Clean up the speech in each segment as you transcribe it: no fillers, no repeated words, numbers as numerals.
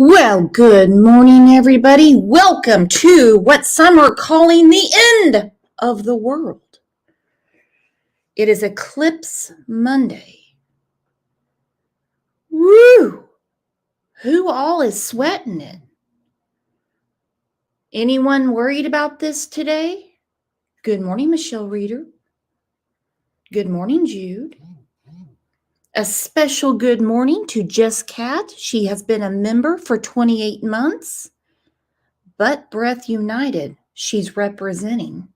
Well, good morning, everybody. Welcome to what some are calling the end of the world. It is Eclipse Monday. Woo! Who all is sweating it? Anyone worried about this today? Good morning, Michelle Reeder. Good morning, Jude. A special good morning to Jess Cat. She has been a member for 28 months. But Breath United, she's representing.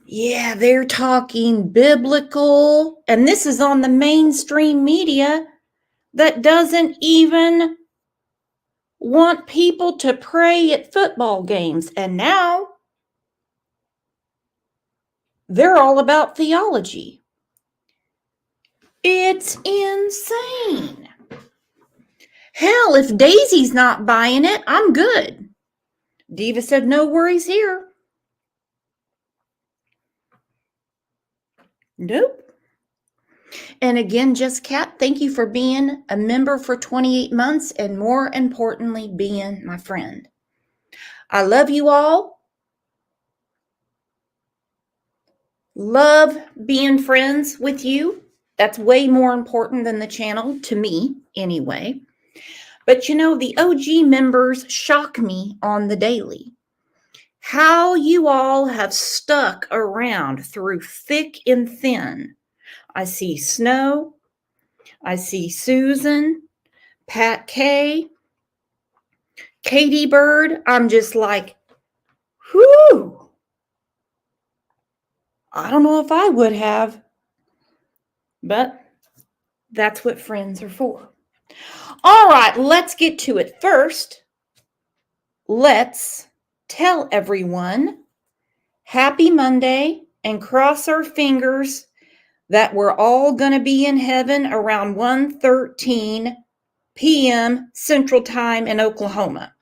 Yeah, they're talking biblical, and this is on the mainstream media that doesn't even want people to pray at football games. And now they're all about theology. It's insane. Hell, if Daisy's not buying it, I'm good. Diva said, no worries here. Nope. And again, Just Cat, thank you for being a member for 28 months and more importantly, being my friend. I love you all. Love being friends with you. That's way more important than the channel, to me anyway. But you know, the OG members shock me on the daily. How you all have stuck around through thick and thin. I see Snow. I see Susan, Pat K, Katie Bird. I'm just like, whoo. I don't know if I would have, but that's what friends are for. All right, let's get to it. First, let's tell everyone happy Monday and cross our fingers that we're all going to be in heaven around 1:13 p.m. Central Time in Oklahoma.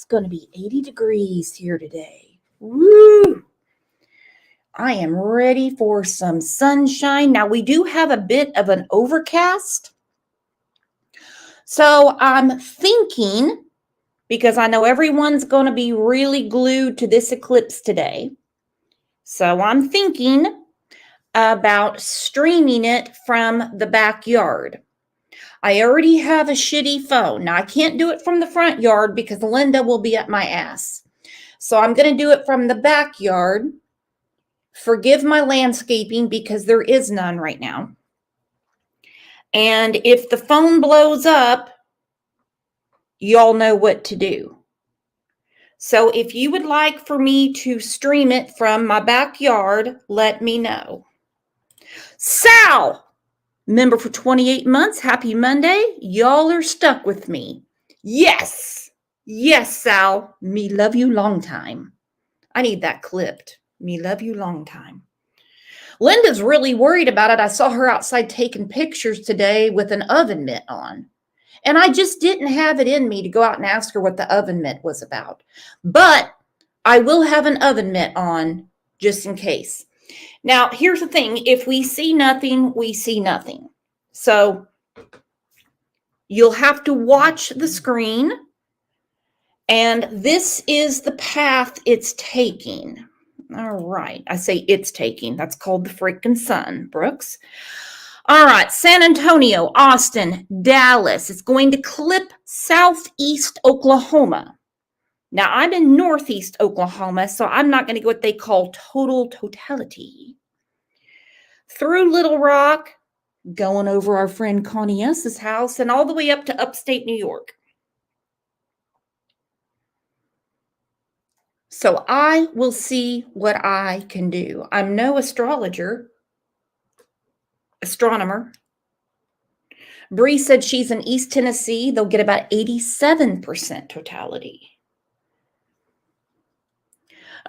Going to be 80 degrees here today. Woo! I am ready for some sunshine. Now, we do have a bit of an overcast. So I'm thinking, because I know everyone's going to be really glued to this eclipse today. So I'm thinking about streaming it from the backyard. I already have a shitty phone. Now, I can't do it from the front yard because Linda will be at my ass. So I'm going to do it from the backyard. Forgive my landscaping because there is none right now. And if the phone blows up, y'all know what to do. So if you would like for me to stream it from my backyard, let me know. Sal! Member for 28 months. Happy Monday. Y'all are stuck with me. Yes. Yes, Sal. Me love you long time. I need that clipped. Me love you long time. Linda's really worried about it. I saw her outside taking pictures today with an oven mitt on. And I just didn't have it in me to go out and ask her what the oven mitt was about. But I will have an oven mitt on just in case. Now, here's the thing. If we see nothing, we see nothing. So you'll have to watch the screen. And this is the path it's taking. All right. I say it's taking. That's called the freaking sun, Brooks. All right. San Antonio, Austin, Dallas. It's going to clip southeast Oklahoma. Now, I'm in northeast Oklahoma, so I'm not going to go what they call totality. Through Little Rock, going over our friend Connie S.'s house, and all the way up to upstate New York. So I will see what I can do. I'm no astronomer. Bree said she's in East Tennessee. They'll get about 87% totality.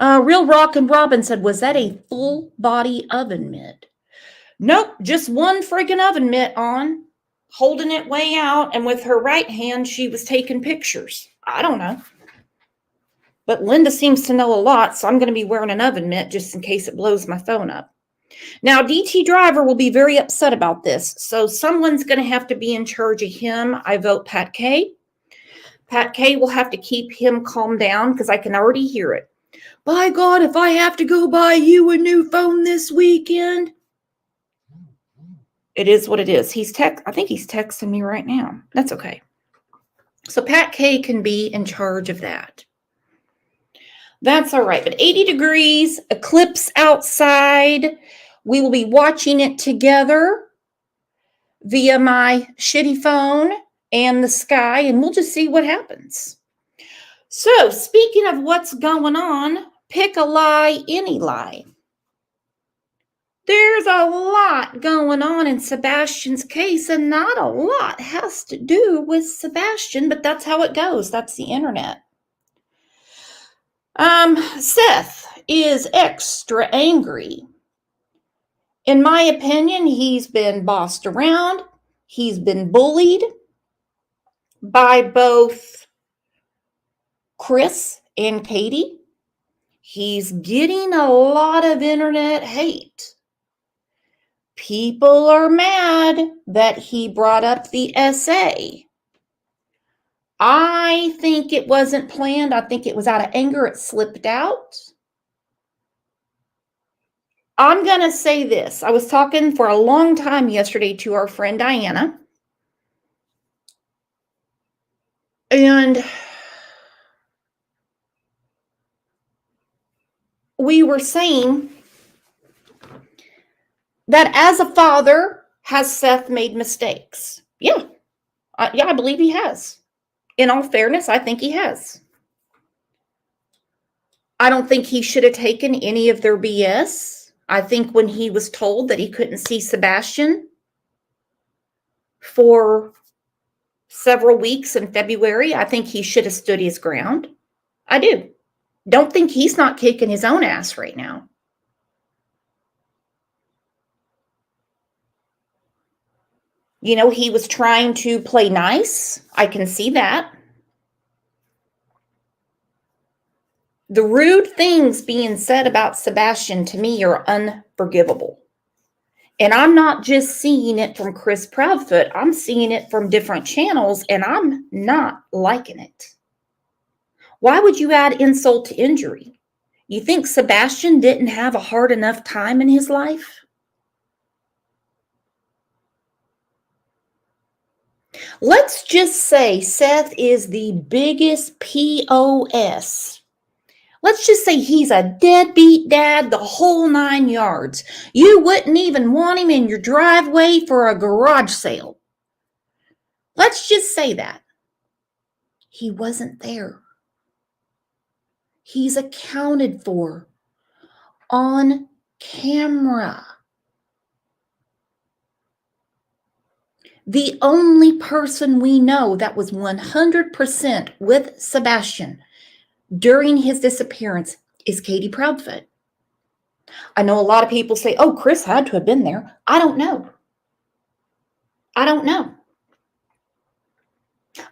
Real Rock and Robin said, was that a full body oven mitt? Nope, just one friggin' oven mitt on, holding it way out, and with her right hand, she was taking pictures. I don't know. But Linda seems to know a lot, so I'm going to be wearing an oven mitt just in case it blows my phone up. Now, DT Driver will be very upset about this, so someone's going to have to be in charge of him. I vote Pat K. Pat K will have to keep him calmed down because I can already hear it. By God, if I have to go buy you a new phone this weekend. It is what it is. I think he's texting me right now. That's okay. So Pat K can be in charge of that. That's all right. But 80 degrees, eclipse outside. We will be watching it together via my shitty phone and the sky, and we'll just see what happens. So, speaking of what's going on, pick a lie, any lie. There's a lot going on in Sebastian's case, and not a lot has to do with Sebastian, but that's how it goes. That's the internet. Seth is extra angry. In my opinion, he's been bossed around. He's been bullied by both Chris and Katie. He's getting a lot of internet hate. People are mad that he brought up the essay. I think it wasn't planned. I think it was out of anger. It slipped out. I'm going to say this. I was talking for a long time yesterday to our friend Diana. And we were saying that as a father, has Seth made mistakes? Yeah. I believe he has. In all fairness, I think he has. I don't think he should have taken any of their BS. I think when he was told that he couldn't see Sebastian for several weeks in February, I think he should have stood his ground. I do. Don't think he's not kicking his own ass right now. You know, he was trying to play nice. I can see that. The rude things being said about Sebastian to me are unforgivable. And I'm not just seeing it from Chris Proudfoot. I'm seeing it from different channels, and I'm not liking it. Why would you add insult to injury? You think Sebastian didn't have a hard enough time in his life? Let's just say Seth is the biggest POS. Let's just say he's a deadbeat dad, the whole 9 yards. You wouldn't even want him in your driveway for a garage sale. Let's just say that. He wasn't there. He's accounted for on camera. The only person we know that was 100% with Sebastian during his disappearance is Katie Proudfoot. I know a lot of people say, oh, Chris had to have been there. I don't know.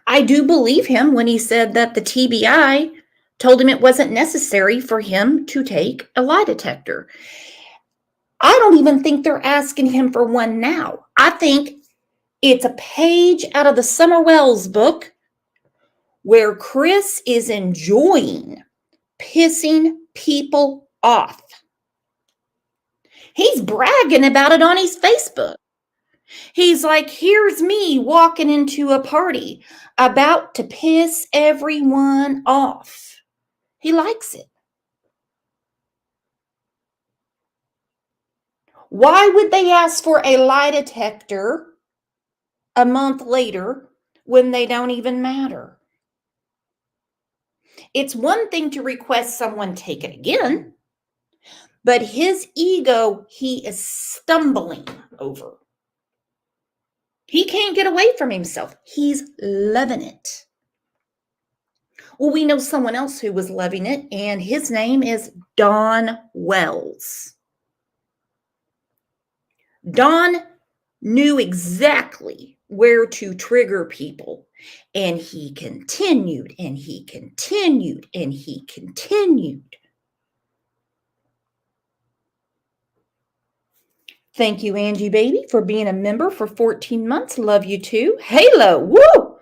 I do believe him when he said that the TBI told him it wasn't necessary for him to take a lie detector. I don't even think they're asking him for one now. I think it's a page out of the Summer Wells book where Chris is enjoying pissing people off. He's bragging about it on his Facebook. He's like, here's me walking into a party about to piss everyone off. He likes it. Why would they ask for a lie detector a month later when they don't even matter? It's one thing to request someone take it again, but his ego, he is stumbling over. He can't get away from himself. He's loving it. Well, we know someone else who was loving it, and his name is Don Wells. Don knew exactly where to trigger people, and he continued and he continued and he continued. Thank you, Angie Baby, for being a member for 14 months. Love you too. Halo, woo!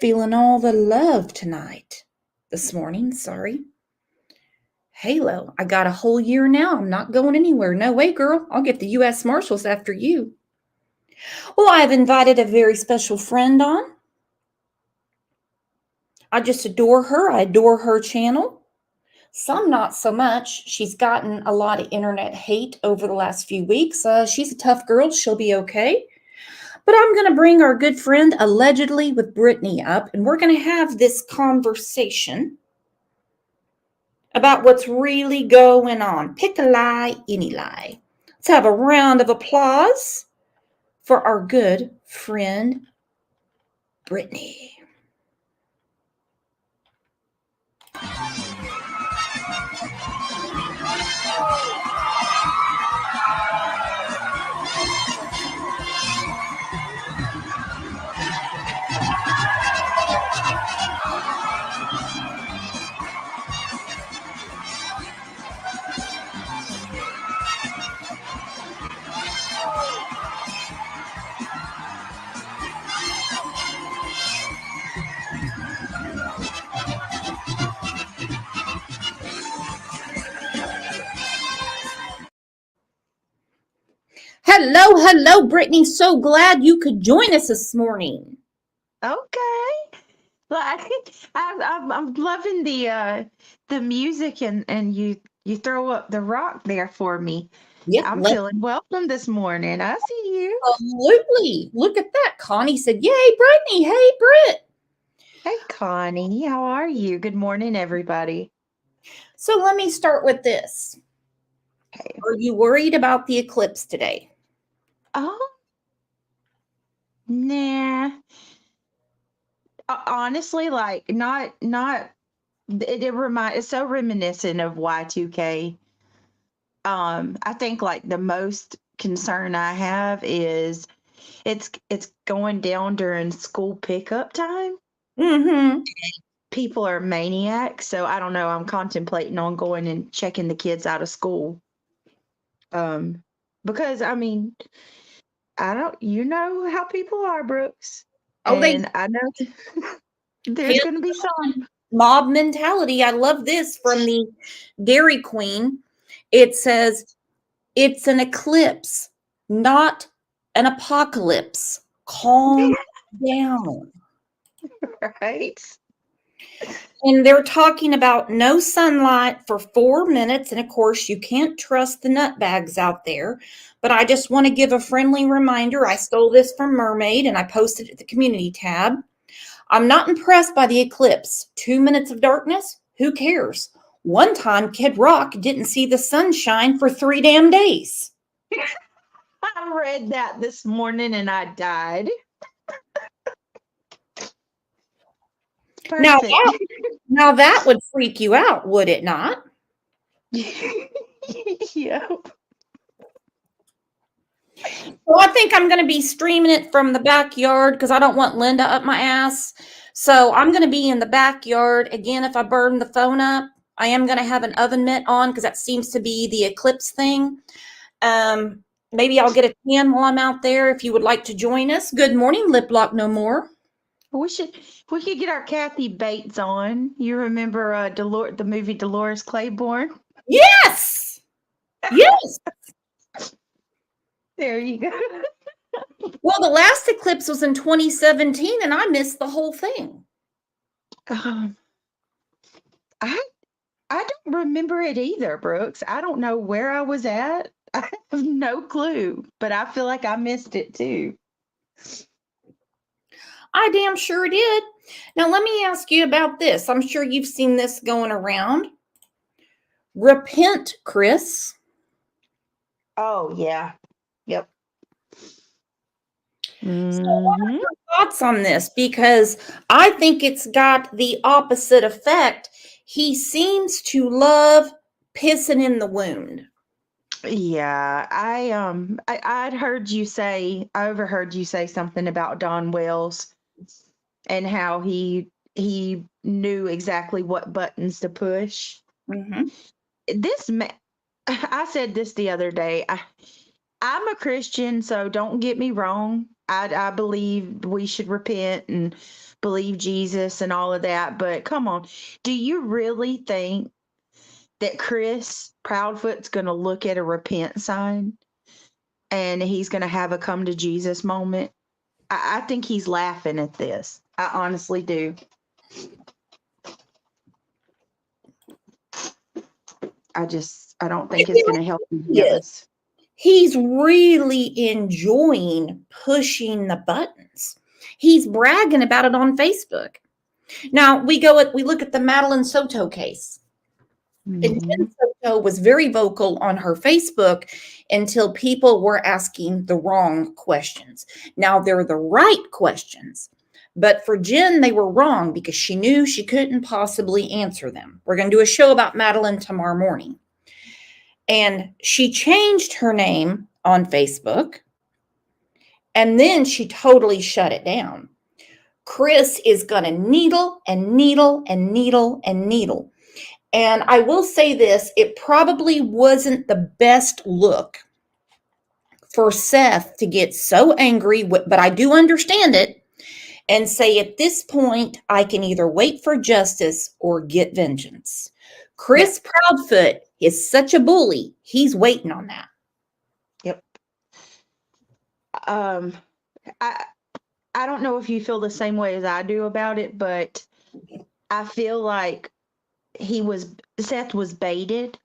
Feeling all the love tonight. This morning, sorry. Halo, I got a whole year now. I'm not going anywhere. No way, girl. I'll get the U.S. Marshals after you. Well, I've invited a very special friend on. I just adore her. I adore her channel. Some not so much. She's gotten a lot of internet hate over the last few weeks. She's a tough girl. She'll be okay. But I'm going to bring our good friend Allegedly with Brittany up, and we're going to have this conversation about what's really going on. Pick a lie, any lie. Let's have a round of applause for our good friend Brittany. Hello, Brittany. So glad you could join us this morning. Okay. Like I'm loving the music and you throw up the rock there for me. Yep, I'm feeling welcome this morning. I see you. absolutely. Look at that. Connie said, "Yay, Brittany. Hey, Britt." Hey Connie, how are you? Good morning, everybody. So let me start with this. Okay. Are you worried about the eclipse today? Oh, nah. Honestly, like not it's so reminiscent of Y2K. I think like the most concern I have is it's going down during school pickup time. Mm-hmm. People are maniacs, so I don't know. I'm contemplating on going and checking the kids out of school. Because I mean, I don't, you know how people are, Brooks, Oh, they and I know there's hit going to be some. mob mentality. I love this from the Dairy Queen. It says, "It's an eclipse, not an apocalypse. Calm down." Right? And they're talking about no sunlight for 4 minutes. And of course, you can't trust the nutbags out there. But I just want to give a friendly reminder. I stole this from Mermaid and I posted it at the community tab. I'm not impressed by the eclipse. 2 minutes of darkness? Who cares? One time, Kid Rock didn't see the sunshine for 3 damn days. I read that this morning and I died. Now Perfect. now that would freak you out, would it not? Yep. Well, I think I'm going to be streaming it from the backyard because I don't want Linda up my ass. So I'm going to be in the backyard. Again, if I burn the phone up, I am going to have an oven mitt on because that seems to be the eclipse thing. Maybe I'll get a tan while I'm out there if you would like to join us. Good morning, Lip Lock No More. We could get our Kathy Bates on. You remember the movie Dolores Claiborne? Yes. Yes. There you go. Well, the last eclipse was in 2017 and I missed the whole thing. Um, I I don't remember it either, Brooks. I don't know where I was at. I have no clue, but I feel like I missed it too. I damn sure did. Now, let me ask you about this. I'm sure you've seen this going around. Repent, Chris. Oh yeah. Yep. So, what are Hmm. your thoughts on this because I think it's got the opposite effect. He seems to love pissing in the wound. Yeah, I'd heard you say, I overheard you say something about Don Wells and how he knew exactly what buttons to push. Mm-hmm. This I said this the other day. I'm a Christian, so don't get me wrong. I believe we should repent and believe Jesus and all of that. But come on, do you really think that Chris Proudfoot's going to look at a repent sign and he's going to have a come to Jesus moment? I think he's laughing at this. I honestly do. I don't think it's going to help any of us. He's really enjoying pushing the buttons. He's bragging about it on Facebook. Now we look at the Madeline Soto case. And Mm-hmm. Jen Soto was very vocal on her Facebook until people were asking the wrong questions. Now they're the right questions, but for Jen, they were wrong because she knew she couldn't possibly answer them. We're going to do a show about Madeline tomorrow morning. And she changed her name on Facebook, and then she totally shut it down. Chris is going to needle and needle and needle and needle. And I will say this, it probably wasn't the best look for Seth to get so angry, but I do understand it, and say at this point, I can either wait for justice or get vengeance. Chris Proudfoot is such a bully. He's waiting on that. Yep. I don't know if you feel the same way as I do about it, but I feel like Seth was baited.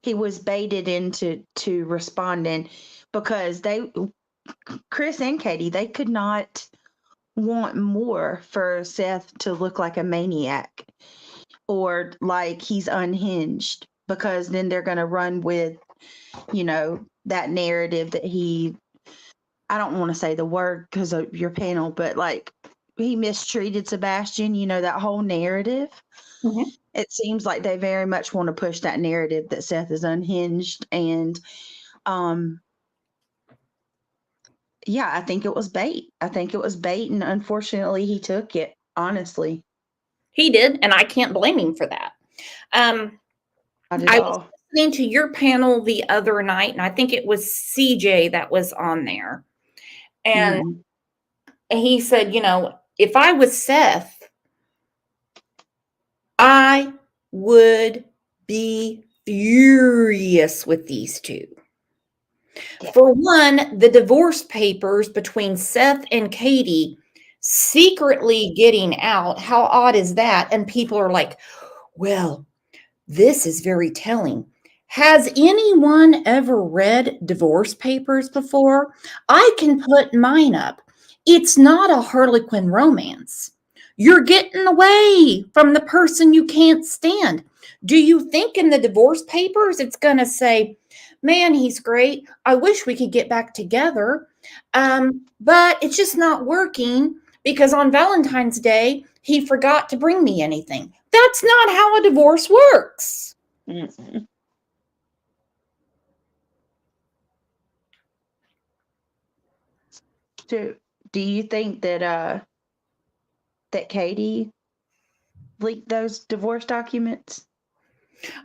He was baited into responding because Chris and Katie, they could not want more for Seth to look like a maniac or like he's unhinged, because then they're going to run with, that narrative that I don't want to say the word because of your panel, but like he mistreated Sebastian, that whole narrative. Mm-hmm. It seems like they very much want to push that narrative that Seth is unhinged. And yeah, I think it was bait. And unfortunately he took it, honestly. He did, and I can't blame him for that. Not at I was all. listening to your panel the other night, and I think it was CJ that was on there. And Mm. he said, if I was Seth, I would be furious with these two. Yeah. For one, the divorce papers between Seth and Katie secretly getting out. How odd is that? And people are like, well, this is very telling. Has anyone ever read divorce papers before? I can put mine up. It's not a Harlequin romance. You're getting away from the person you can't stand. Do you think in the divorce papers it's going to say, man, he's great. I wish we could get back together. But it's just not working because on Valentine's Day, he forgot to bring me anything. That's not how a divorce works. Mm-hmm. So, do you think that Katie leaked those divorce documents?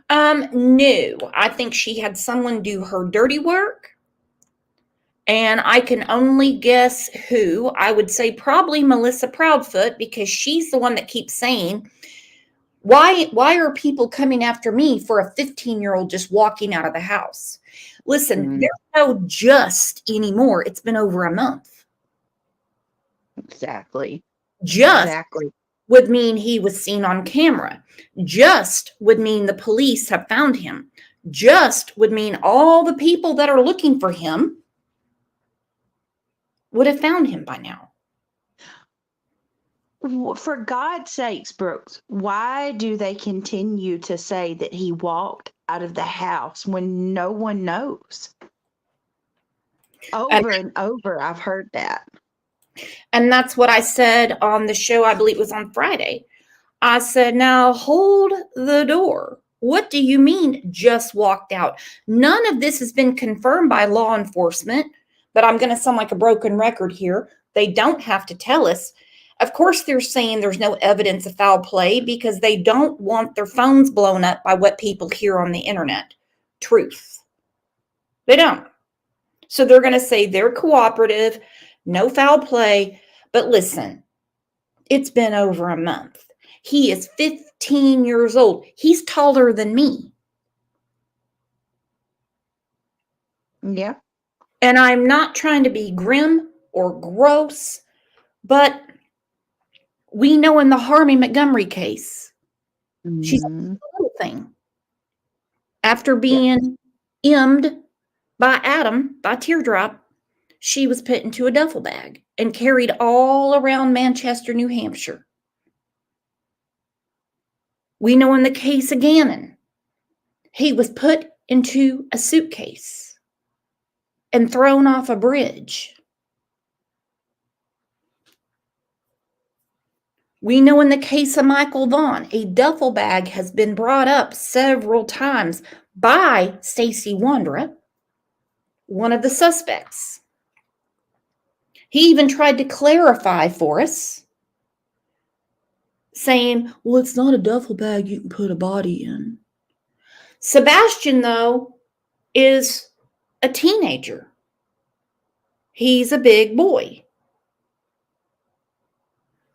No. I think she had someone do her dirty work. And I can only guess who. I would say probably Melissa Proudfoot because she's the one that keeps saying, why are people coming after me for a 15-year-old just walking out of the house? Listen, there's no just anymore. It's been over a month. Exactly. Just would mean he was seen on camera. Just would mean the police have found him. Just would mean all the people that are looking for him would have found him by now. For God's sakes, Brooks, why do they continue to say that he walked out of the house when no one knows? Over and over, I've heard that. And that's what I said on the show, I believe it was on Friday. I said, now hold the door. What do you mean just walked out? None of this has been confirmed by law enforcement, but I'm going to sound like a broken record here. They don't have to tell us. Of course, they're saying there's no evidence of foul play because they don't want their phones blown up by what people hear on the internet. Truth. They don't. So they're going to say they're cooperative, no foul play. But listen, it's been over a month. He is 15 years old. He's taller than me. Yeah. And I'm not trying to be grim or gross, but we know in the Harvey Montgomery case, she's a little thing. After being emmed by Adam, by Teardrop, she was put into a duffel bag and carried all around Manchester, New Hampshire. We know in the case of Gannon, he was put into a suitcase and thrown off a bridge. We know in the case of Michael Vaughn, a duffel bag has been brought up several times by Stacey Wondra, one of the suspects. He even tried to clarify for us, saying, well, it's not a duffel bag you can put a body in. Sebastian, though, is a teenager. He's a big boy.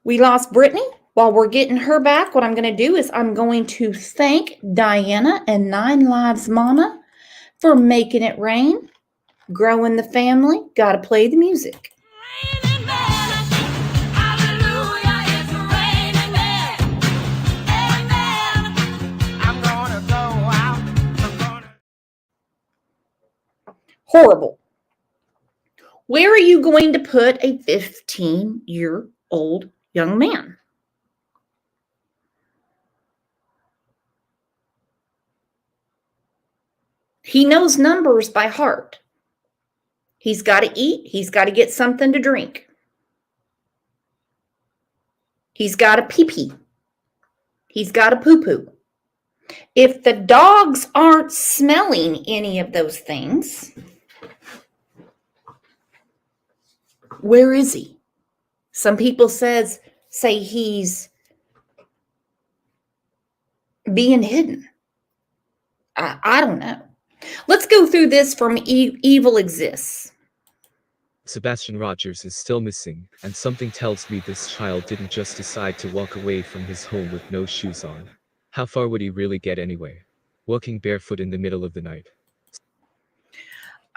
We lost Brittany. While we're getting her back, what I'm going to do is I'm going to thank Diana and 9 Lives Mama for making it rain, growing the family. Got to play the music. Horrible. Where are you going to put a 15-year-old young man? He knows numbers by heart. He's got to eat. He's got to get something to drink. He's got to pee-pee. He's got to poo-poo. If the dogs aren't smelling any of those things, where is he? Some people say he's being hidden. I don't know. Let's go through this from Evil Exists. Sebastian Rogers is still missing, and something tells me this child didn't just decide to walk away from his home with no shoes on. How far would he really get anyway? Walking barefoot in the middle of the night.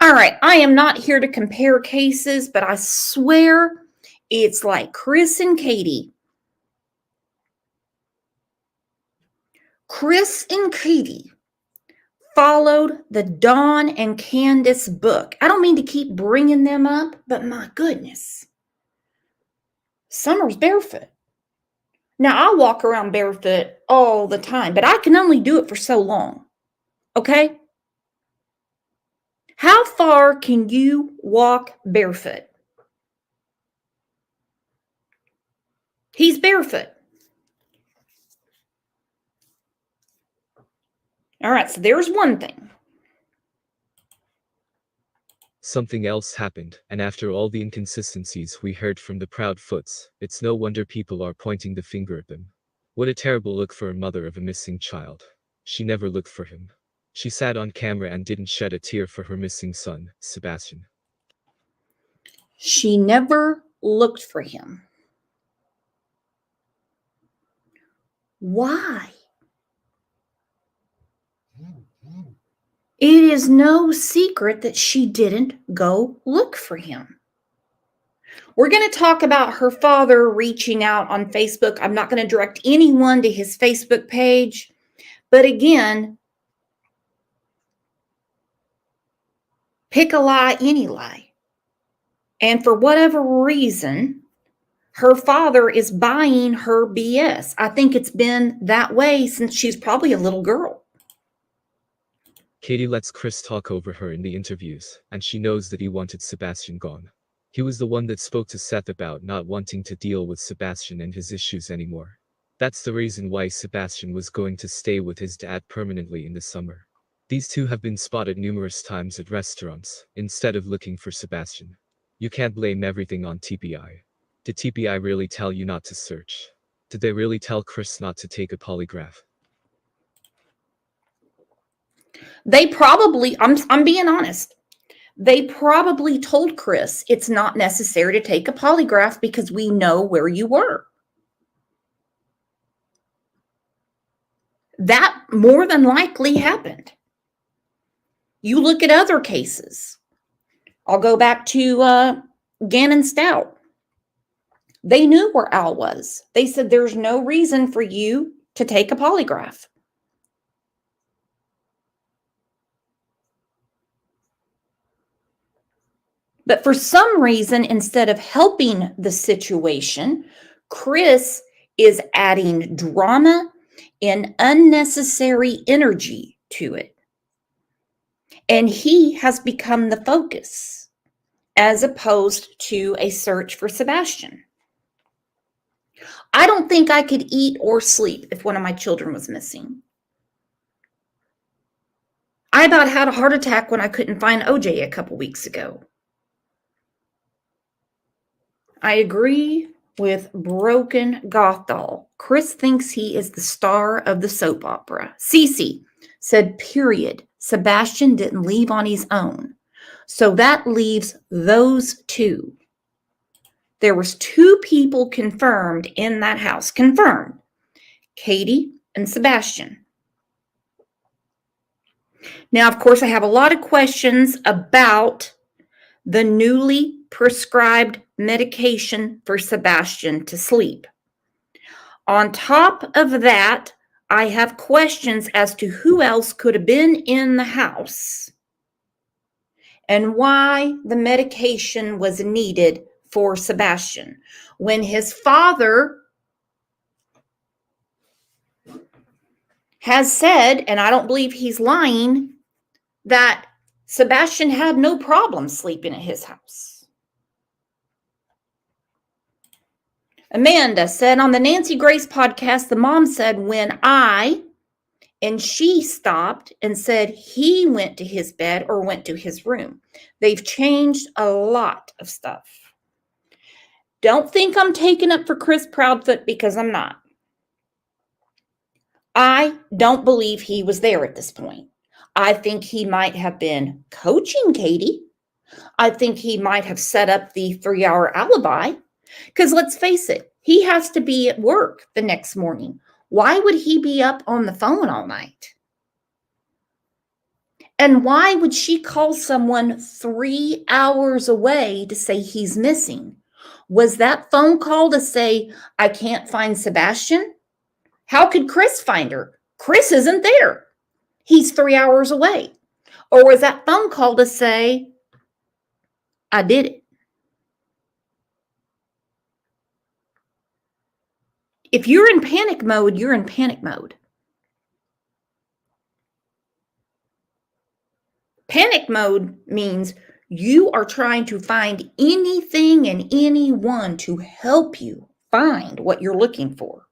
All right, I am not here to compare cases, but I swear it's like Chris and Katie. Chris and Katie followed the Dawn and Candace book. I don't mean to keep bringing them up, but my goodness. Summer's barefoot. Now, I walk around barefoot all the time, but I can only do it for so long. Okay? How far can you walk barefoot? He's barefoot. All right, so there's one thing. Something else happened, and after all the inconsistencies we heard from the Proudfoots, it's no wonder people are pointing the finger at them. What a terrible look for a mother of a missing child. She never looked for him. She sat on camera and didn't shed a tear for her missing son, Sebastian. She never looked for him. Why? It is no secret that she didn't go look for him. We're going to talk about her father reaching out on Facebook. I'm not going to direct anyone to his Facebook page. But again, pick a lie, any lie. And for whatever reason, her father is buying her BS. I think it's been that way since she's probably a little girl. Katie lets Chris talk over her in the interviews, and she knows that he wanted Sebastian gone. He was the one that spoke to Seth about not wanting to deal with Sebastian and his issues anymore. That's the reason why Sebastian was going to stay with his dad permanently in the summer. These two have been spotted numerous times at restaurants, instead of looking for Sebastian. You can't blame everything on TPI. Did TPI really tell you not to search? Did they really tell Chris not to take a polygraph? They probably, I'm being honest, they probably told Chris it's not necessary to take a polygraph because we know where you were. That more than likely happened. You look at other cases. I'll go back to Gannon Stout. They knew where Al was. They said there's no reason for you to take a polygraph. But for some reason, instead of helping the situation, Chris is adding drama and unnecessary energy to it. And he has become the focus as opposed to a search for Sebastian. I don't think I could eat or sleep if one of my children was missing. I about had a heart attack when I couldn't find OJ a couple weeks ago. I agree with Broken Gothal. Chris thinks he is the star of the soap opera. Cece said, period. Sebastian didn't leave on his own. So that leaves those two. There was two people confirmed in that house. Confirmed. Katie and Sebastian. Now, of course, I have a lot of questions about the newly prescribed medication for Sebastian to sleep. On top of that, I have questions as to who else could have been in the house and why the medication was needed for Sebastian. When his father has said, and I don't believe he's lying, that Sebastian had no problem sleeping at his house. Amanda said on the Nancy Grace podcast, the mom said when and she stopped and said he went to his bed or went to his room. They've changed a lot of stuff. Don't think I'm taking up for Chris Proudfoot because I'm not. I don't believe he was there at this point. I think he might have been coaching Katie. I think he might have set up the 3-hour alibi. Because let's face it, he has to be at work the next morning. Why would he be up on the phone all night? And why would she call someone 3 hours away to say he's missing? Was that phone call to say, I can't find Sebastian? How could Chris find her? Chris isn't there. He's 3 hours away. Or was that phone call to say, I did it? If you're in panic mode, you're in panic mode. Panic mode means you are trying to find anything and anyone to help you find what you're looking for.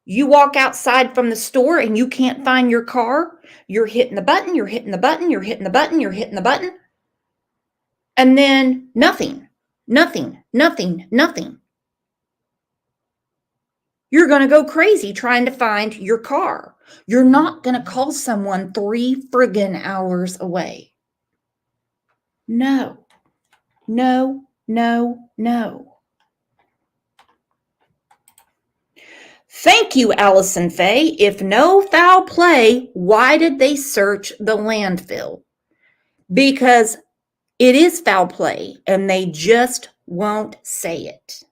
You walk outside from the store and you can't find your car. You're hitting the button, you're hitting the button, you're hitting the button, you're hitting the button. And then nothing. You're going to go crazy trying to find your car. You're not going to call someone 3 friggin' hours away. No. Thank you, Allison Faye. If no foul play, why did they search the landfill? Because it is foul play, and they just won't say it.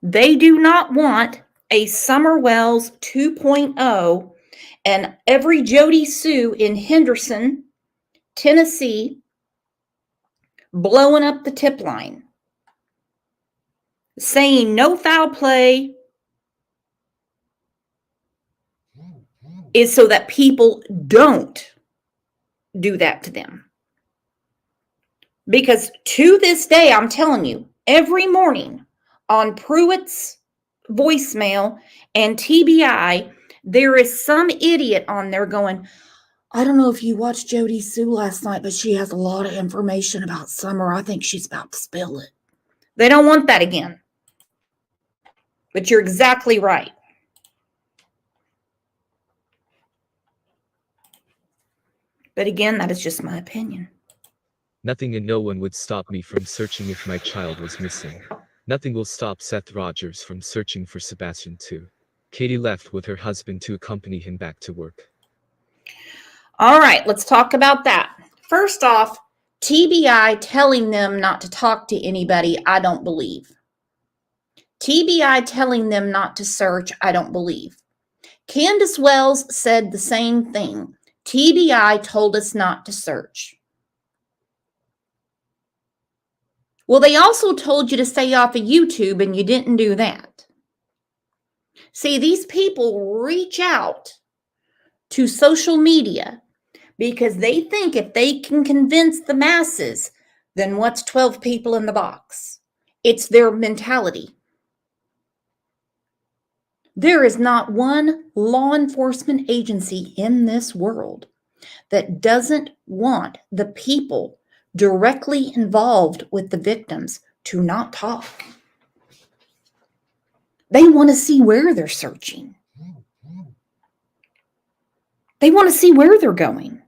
They do not want a Summer Wells 2.0 and every Jody Sue in Henderson, Tennessee, blowing up the tip line, saying no foul play, is so that people don't do that to them. Because to this day, I'm telling you, every morning on Pruitt's voicemail and TBI, there is some idiot on there going, I don't know if you watched Jody Sue last night, but she has a lot of information about Summer. I think she's about to spill it. They don't want that again. But you're exactly right. But again, that is just my opinion. Nothing and no one would stop me from searching if my child was missing. Nothing will stop Seth Rogers from searching for Sebastian too. Katie left with her husband to accompany him back to work. All right, let's talk about that. First off, TBI telling them not to talk to anybody, I don't believe. TBI telling them not to search, I don't believe. Candace Wells said the same thing. TBI told us not to search. Well, they also told you to stay off of YouTube, and you didn't do that. See, these people reach out to social media because they think if they can convince the masses, then what's 12 people in the box? It's their mentality. There is not one law enforcement agency in this world that doesn't want the people directly involved with the victims to not talk. They want to see where they're searching. They want to see where they're going.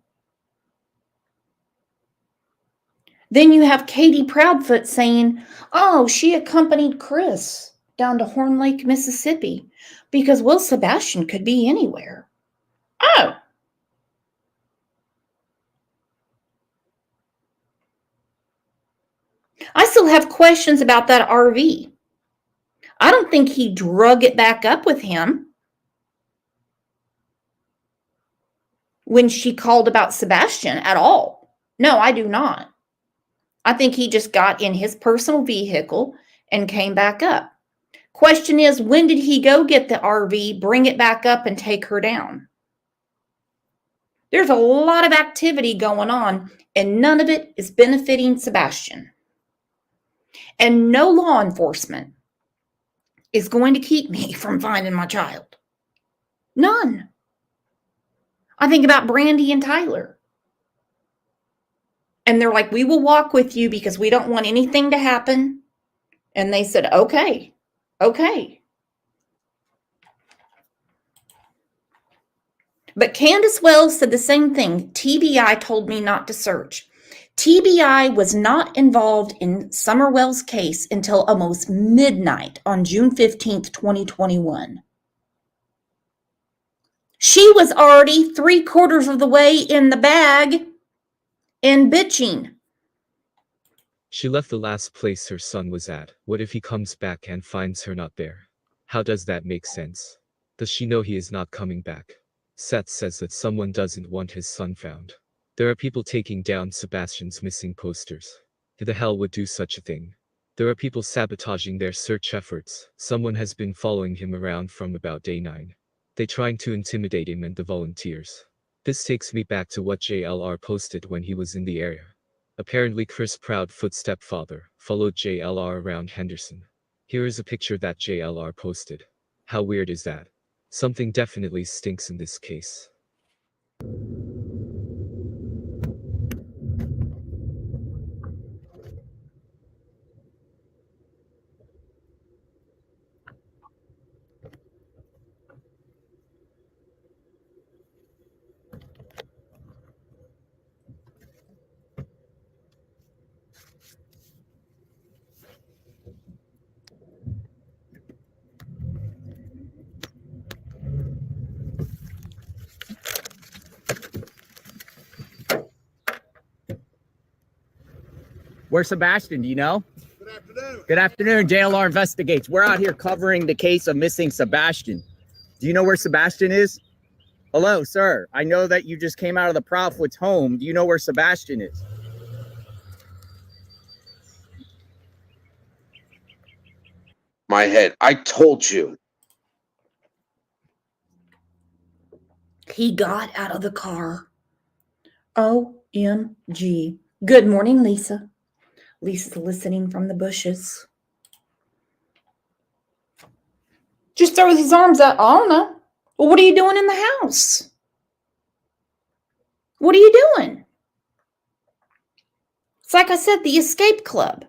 Then you have Katie Proudfoot saying, oh, she accompanied Chris down to Horn Lake, Mississippi, because Will Sebastian could be anywhere. Oh. I still have questions about that RV. I don't think he drug it back up with him when she called about Sebastian at all. No, I do not. I think he just got in his personal vehicle and came back up. Question is, when did he go get the RV, bring it back up, and take her down? There's a lot of activity going on, and none of it is benefiting Sebastian. And no law enforcement is going to keep me from finding my child. None. I think about Brandy and Tyler. And they're like, we will walk with you because we don't want anything to happen. And they said, okay. But Candace Wells said the same thing. TBI told me not to search. TBI was not involved in Summer Wells' case until almost midnight on June 15th, 2021. She was already 3/4 of the way in the bag and bitching. She left the last place her son was at. What if he comes back and finds her not there? How does that make sense? Does she know he is not coming back? Seth says that someone doesn't want his son found. There are people taking down Sebastian's missing posters. Who the hell would do such a thing? There are people sabotaging their search efforts. Someone has been following him around from about day 9. They trying to intimidate him and the volunteers. This takes me back to what JLR posted when he was in the area. Apparently Chris Proudfoot's stepfather followed JLR around Henderson. Here is a picture that JLR posted. How weird is that? Something definitely stinks in this case. Where's Sebastian? Do you know? Good afternoon. Good afternoon. JLR Investigates. We're out here covering the case of missing Sebastian. Do you know where Sebastian is? Hello, sir. I know that you just came out of the Proudfoot's home. Do you know where Sebastian is? My head. I told you. He got out of the car. OMG. Good morning, Lisa. Lisa's listening from the bushes. Just throws his arms out. I don't know. Well, what are you doing in the house? What are you doing? It's like I said, the escape club.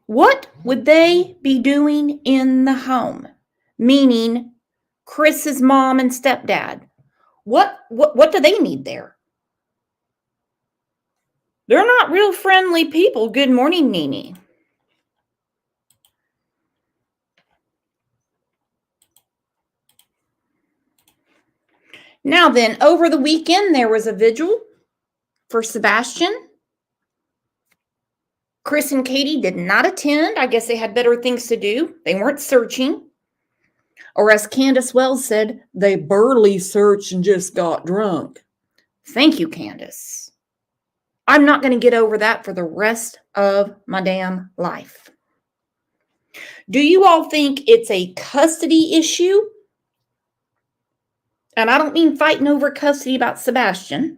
What would they be doing in the home? Meaning Chris's mom and stepdad. What do they need there? They're not real friendly people. Good morning, Nene. Now then, over the weekend, there was a vigil for Sebastian. Chris and Katie did not attend. I guess they had better things to do. They weren't searching. Or as Candace Wells said, they barely searched and just got drunk. Thank you, Candace. I'm not going to get over that for the rest of my damn life. Do you all think it's a custody issue? And I don't mean fighting over custody about Sebastian,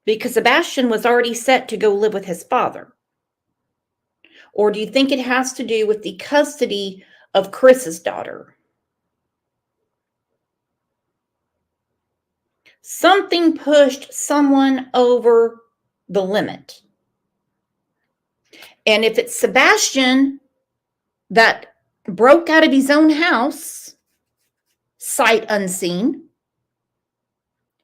because Sebastian was already set to go live with his father. Or do you think it has to do with the custody of Chris's daughter? Something pushed someone over the limit. And if it's Sebastian that broke out of his own house, sight unseen,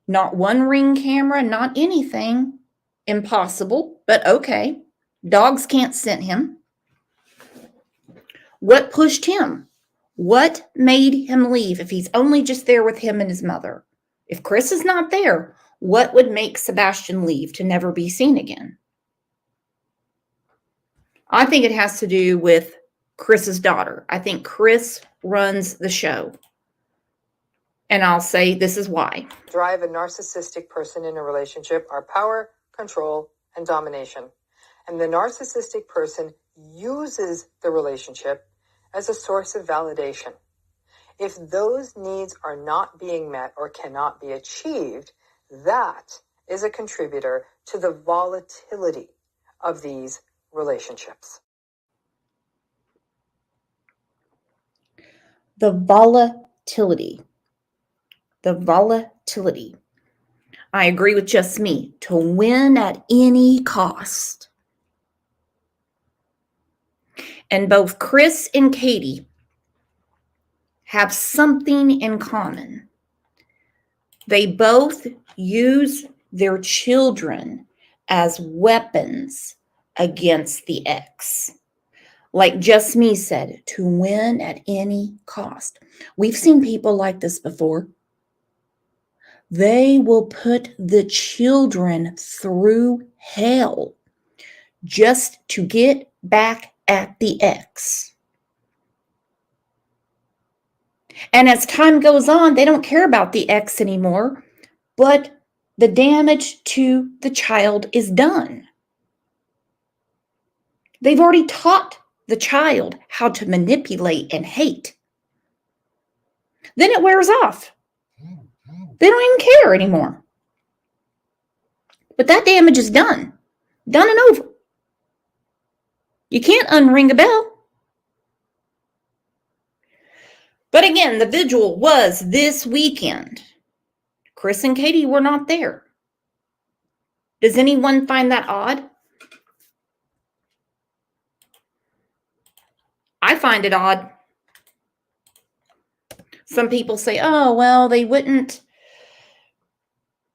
not one ring camera, not anything, impossible, but okay. Dogs can't scent him. What pushed him? What made him leave if he's only just there with him and his mother? If Chris is not there, what would make Sebastian leave to never be seen again? I think it has to do with Chris's daughter. I think Chris runs the show. And I'll say this is why. Drive a narcissistic person in a relationship are power, control, and domination. And the narcissistic person uses the relationship as a source of validation. If those needs are not being met or cannot be achieved, that is a contributor to the volatility of these relationships. The volatility. The volatility. I agree with just me. To win at any cost. And both Chris and Katie have something in common. They both use their children as weapons against the ex. Like Just Me said, to win at any cost. We've seen people like this before. They will put the children through hell just to get back at the ex. And as time goes on, they don't care about the ex anymore, but the damage to the child is done. They've already taught the child how to manipulate and hate. Then it wears off. They don't even care anymore. But that damage is done. Done and over. You can't unring a bell. But again, the vigil was this weekend. Chris and Katie were not there. Does anyone find that odd? I find it odd. Some people say, oh, well, they wouldn't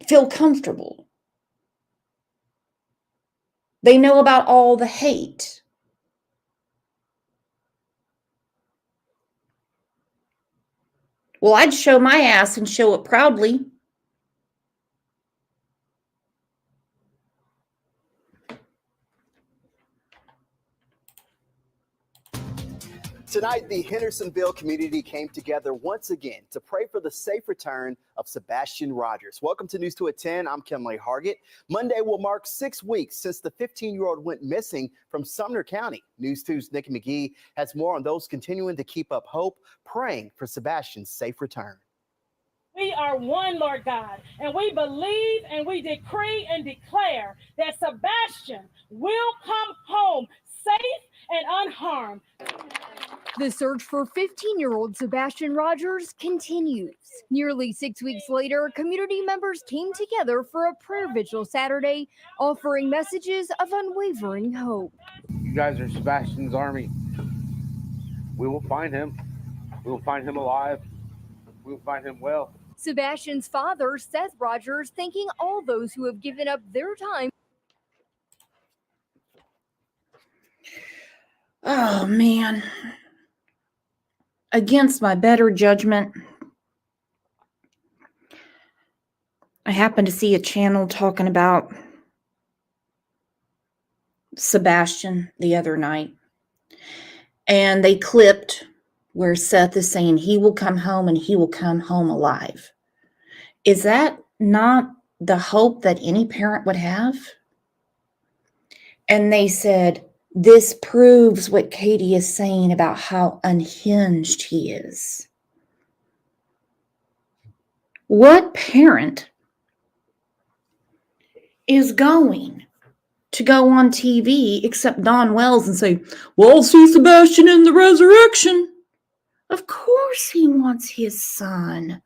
feel comfortable. They know about all the hate. Well, I'd show my ass and show it proudly. Tonight, the Hendersonville community came together once again to pray for the safe return of Sebastian Rogers. Welcome to News 2 at 10. I'm Kimberly Hargett. Monday will mark 6 weeks since the 15-year-old went missing from Sumner County. News 2's Nikki McGee has more on those continuing to keep up hope, praying for Sebastian's safe return. We are one, Lord God, and we believe and we decree and declare that Sebastian will come home safe and unharmed. The search for 15-year-old Sebastian Rogers continues. Nearly 6 weeks later, community members came together for a prayer vigil Saturday, offering messages of unwavering hope. You guys are Sebastian's army. We will find him. We will find him alive. We will find him well. Sebastian's father, Seth Rogers, thanking all those who have given up their time. Oh, man. Against my better judgment, I happened to see a channel talking about Sebastian the other night, and they clipped where Seth is saying he will come home and he will come home alive. Is that not the hope that any parent would have? And they said, this proves what Katie is saying about how unhinged he is. What parent is going to go on TV except Don Wells and say, well, I'll see Sebastian in the resurrection? Of course he wants his son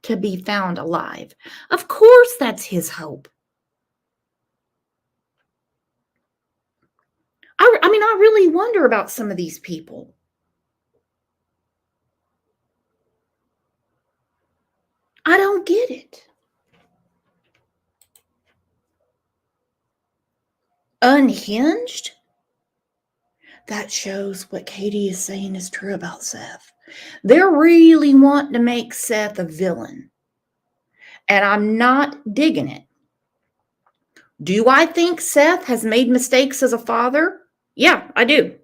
to be found alive. Of course that's his hope. I really wonder about some of these people. I don't get it. Unhinged? That shows what Katie is saying is true about Seth. They're really wanting to make Seth a villain. And I'm not digging it. Do I think Seth has made mistakes as a father? Yeah, I do.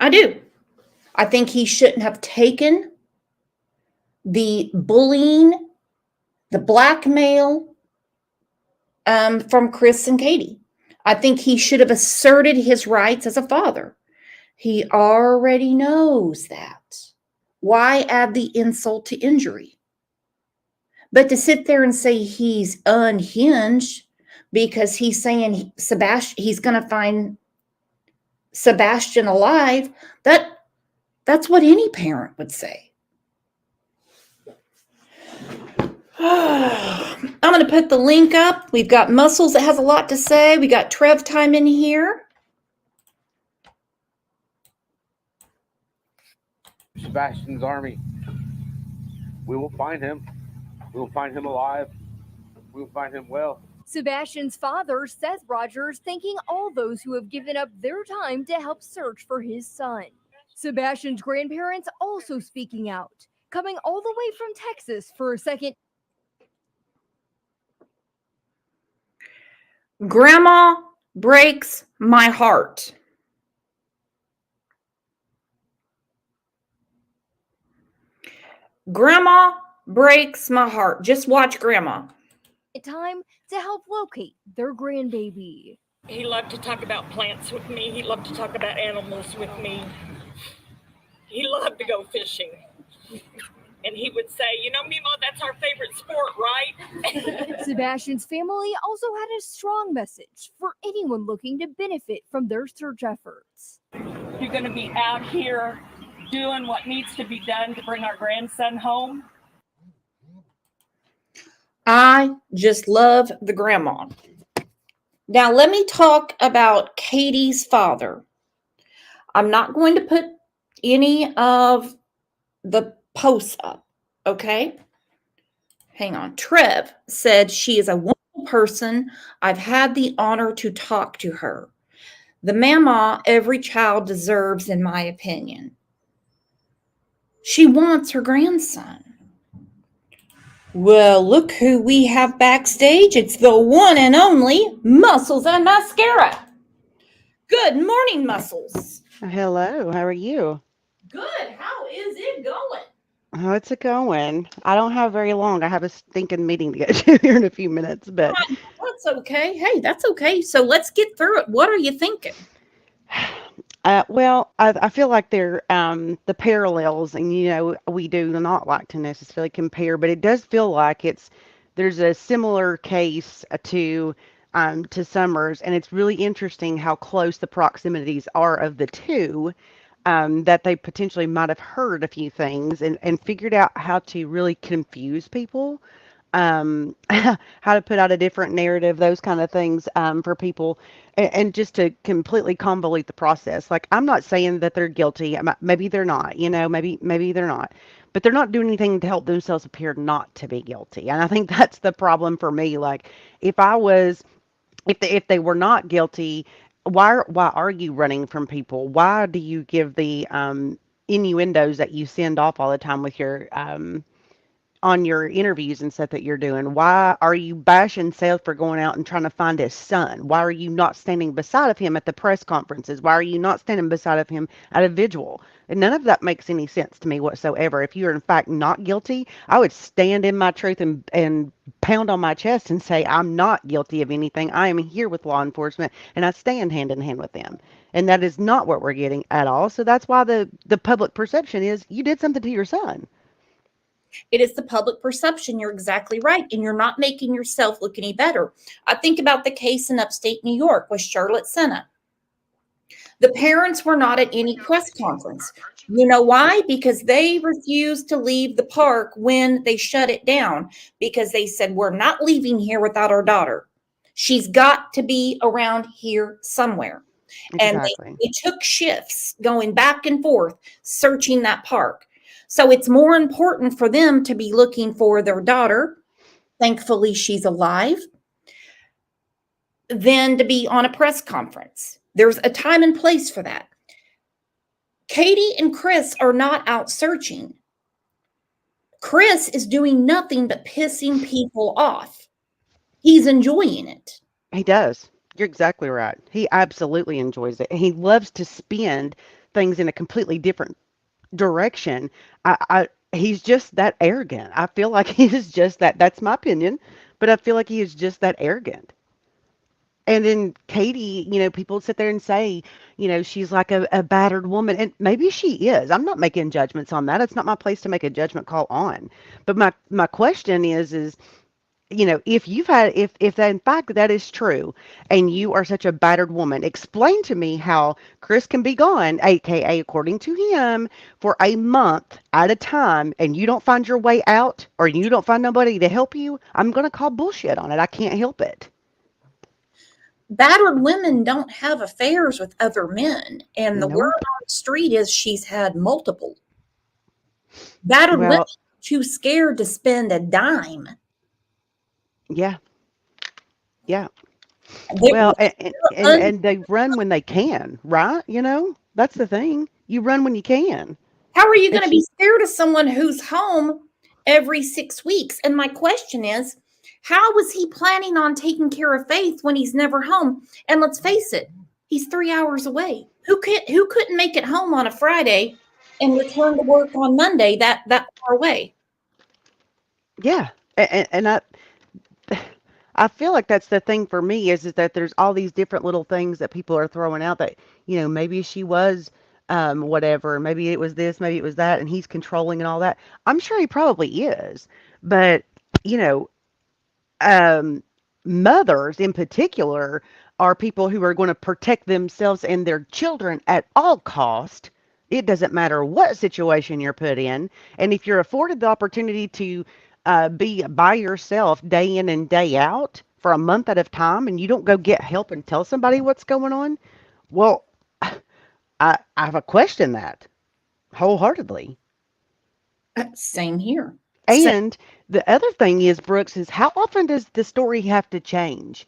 I do. I think he shouldn't have taken the bullying, the blackmail from Chris and Katie. I think he should have asserted his rights as a father. He already knows that. Why add the insult to injury? But to sit there and say he's unhinged because he's saying he's going to find Sebastian alive, that's what any parent would say. I'm going to put the link up. We've got Muscles that has a lot to say. We got Trev Time in here. Sebastian's army. We will find him. We will find him alive. We will find him well. Sebastian's father, Seth Rogers, thanking all those who have given up their time to help search for his son. Sebastian's grandparents also speaking out, coming all the way from Texas for a second. Grandma breaks my heart. Grandma breaks my heart. Just watch Grandma. Time to help locate their grandbaby. He loved to talk about plants with me. He loved to talk about animals with me. He loved to go fishing. And he would say, you know, Mimo, that's our favorite sport, right? Sebastian's family also had a strong message for anyone looking to benefit from their search efforts. You're going to be out here doing what needs to be done to bring our grandson home. I just love the grandma. Now, let me talk about Katie's father. I'm not going to put any of the posts up, okay? Hang on. Trev said she is a wonderful person. I've had the honor to talk to her. The mama every child deserves, in my opinion. She wants her grandson. Well, look who we have backstage. It's the one and only Muscles and Mascara. Good morning, Muscles. Hello, how are you? Good. How is it going? How it's it going? I don't have very long. I have a stinking meeting to get to here in a few minutes, but That's okay. Hey, that's okay. So let's get through it. What are you thinking? well, I feel like they're the parallels, and we do not like to necessarily compare, but it does feel like there's a similar case to Summers, and it's really interesting how close the proximities are of the two. That they potentially might have heard a few things and figured out how to really confuse people, how to put out a different narrative, those kind of things for people, and just to completely convolute the process. Like, I'm not saying that they're guilty. Maybe they're not, maybe they're not, but they're not doing anything to help themselves appear not to be guilty. And I think that's the problem for me. Like, if I was if they were not guilty, why are you running from people? Why do you give the innuendos that you send off all the time with your on your interviews and stuff that you're doing? Why are you bashing Seth for going out and trying to find his son? Why are you not standing beside of him at the press conferences? Why are you not standing beside of him at a vigil? And none of that makes any sense to me whatsoever. If you're in fact not guilty, I would stand in my truth and pound on my chest and say, I'm not guilty of anything. I am here with law enforcement and I stand hand in hand with them. And that is not what we're getting at all. So that's why the public perception is you did something to your son. It is the public perception. You're exactly right. And you're not making yourself look any better. I think about the case in upstate New York with Charlotte Senna. The parents were not at any press conference. You know why? Because they refused to leave the park when they shut it down, because they said, we're not leaving here without our daughter. She's got to be around here somewhere. And Exactly. they took shifts going back and forth, searching that park. So it's more important for them to be looking for their daughter. Thankfully, she's alive, than to be on a press conference. There's a time and place for that. Katie and Chris are not out searching. Chris is doing nothing but pissing people off. He's enjoying it. He does. You're exactly right. He absolutely enjoys it. He loves to spend things in a completely different direction. He's just that arrogant. I feel like he is just that. That's my opinion, but I feel like he is just that arrogant. And then Katie, people sit there and say, she's like a battered woman, and maybe she is. I'm not making judgments on that. It's not my place to make a judgment call on. But my question is if that in fact that is true and you are such a battered woman, explain to me how Chris can be gone, aka according to him, for a month at a time, and you don't find your way out, or you don't find nobody to help you. I'm going to call bullshit on it. I can't help it. Battered women don't have affairs with other men. And the word Nope. on the street is she's had multiple. Battered women Well, are too scared to spend a dime. yeah, yeah. They, Well, and, and un- and they run when they can, right? That's the thing. You run when you can. how are you going to It's be scared of someone who's home every 6 weeks? And my question is, how was he planning on taking care of Faith when he's never home? And let's face it, he's 3 hours away. Who couldn't make it home on a Friday and return to work on Monday that far away? yeah, and I feel like that's the thing for me is that there's all these different little things that people are throwing out that, maybe she was whatever, maybe it was this, maybe it was that, and he's controlling and all that. I'm sure he probably is. But, you know, um, mothers in particular are people who are going to protect themselves and their children at all cost. It doesn't matter what situation you're put in. And if you're afforded the opportunity to be by yourself day in and day out for a month at a time, and you don't go get help and tell somebody what's going on, well, I have a question that wholeheartedly. Same here. And the other thing is, Brooks, is how often does the story have to change?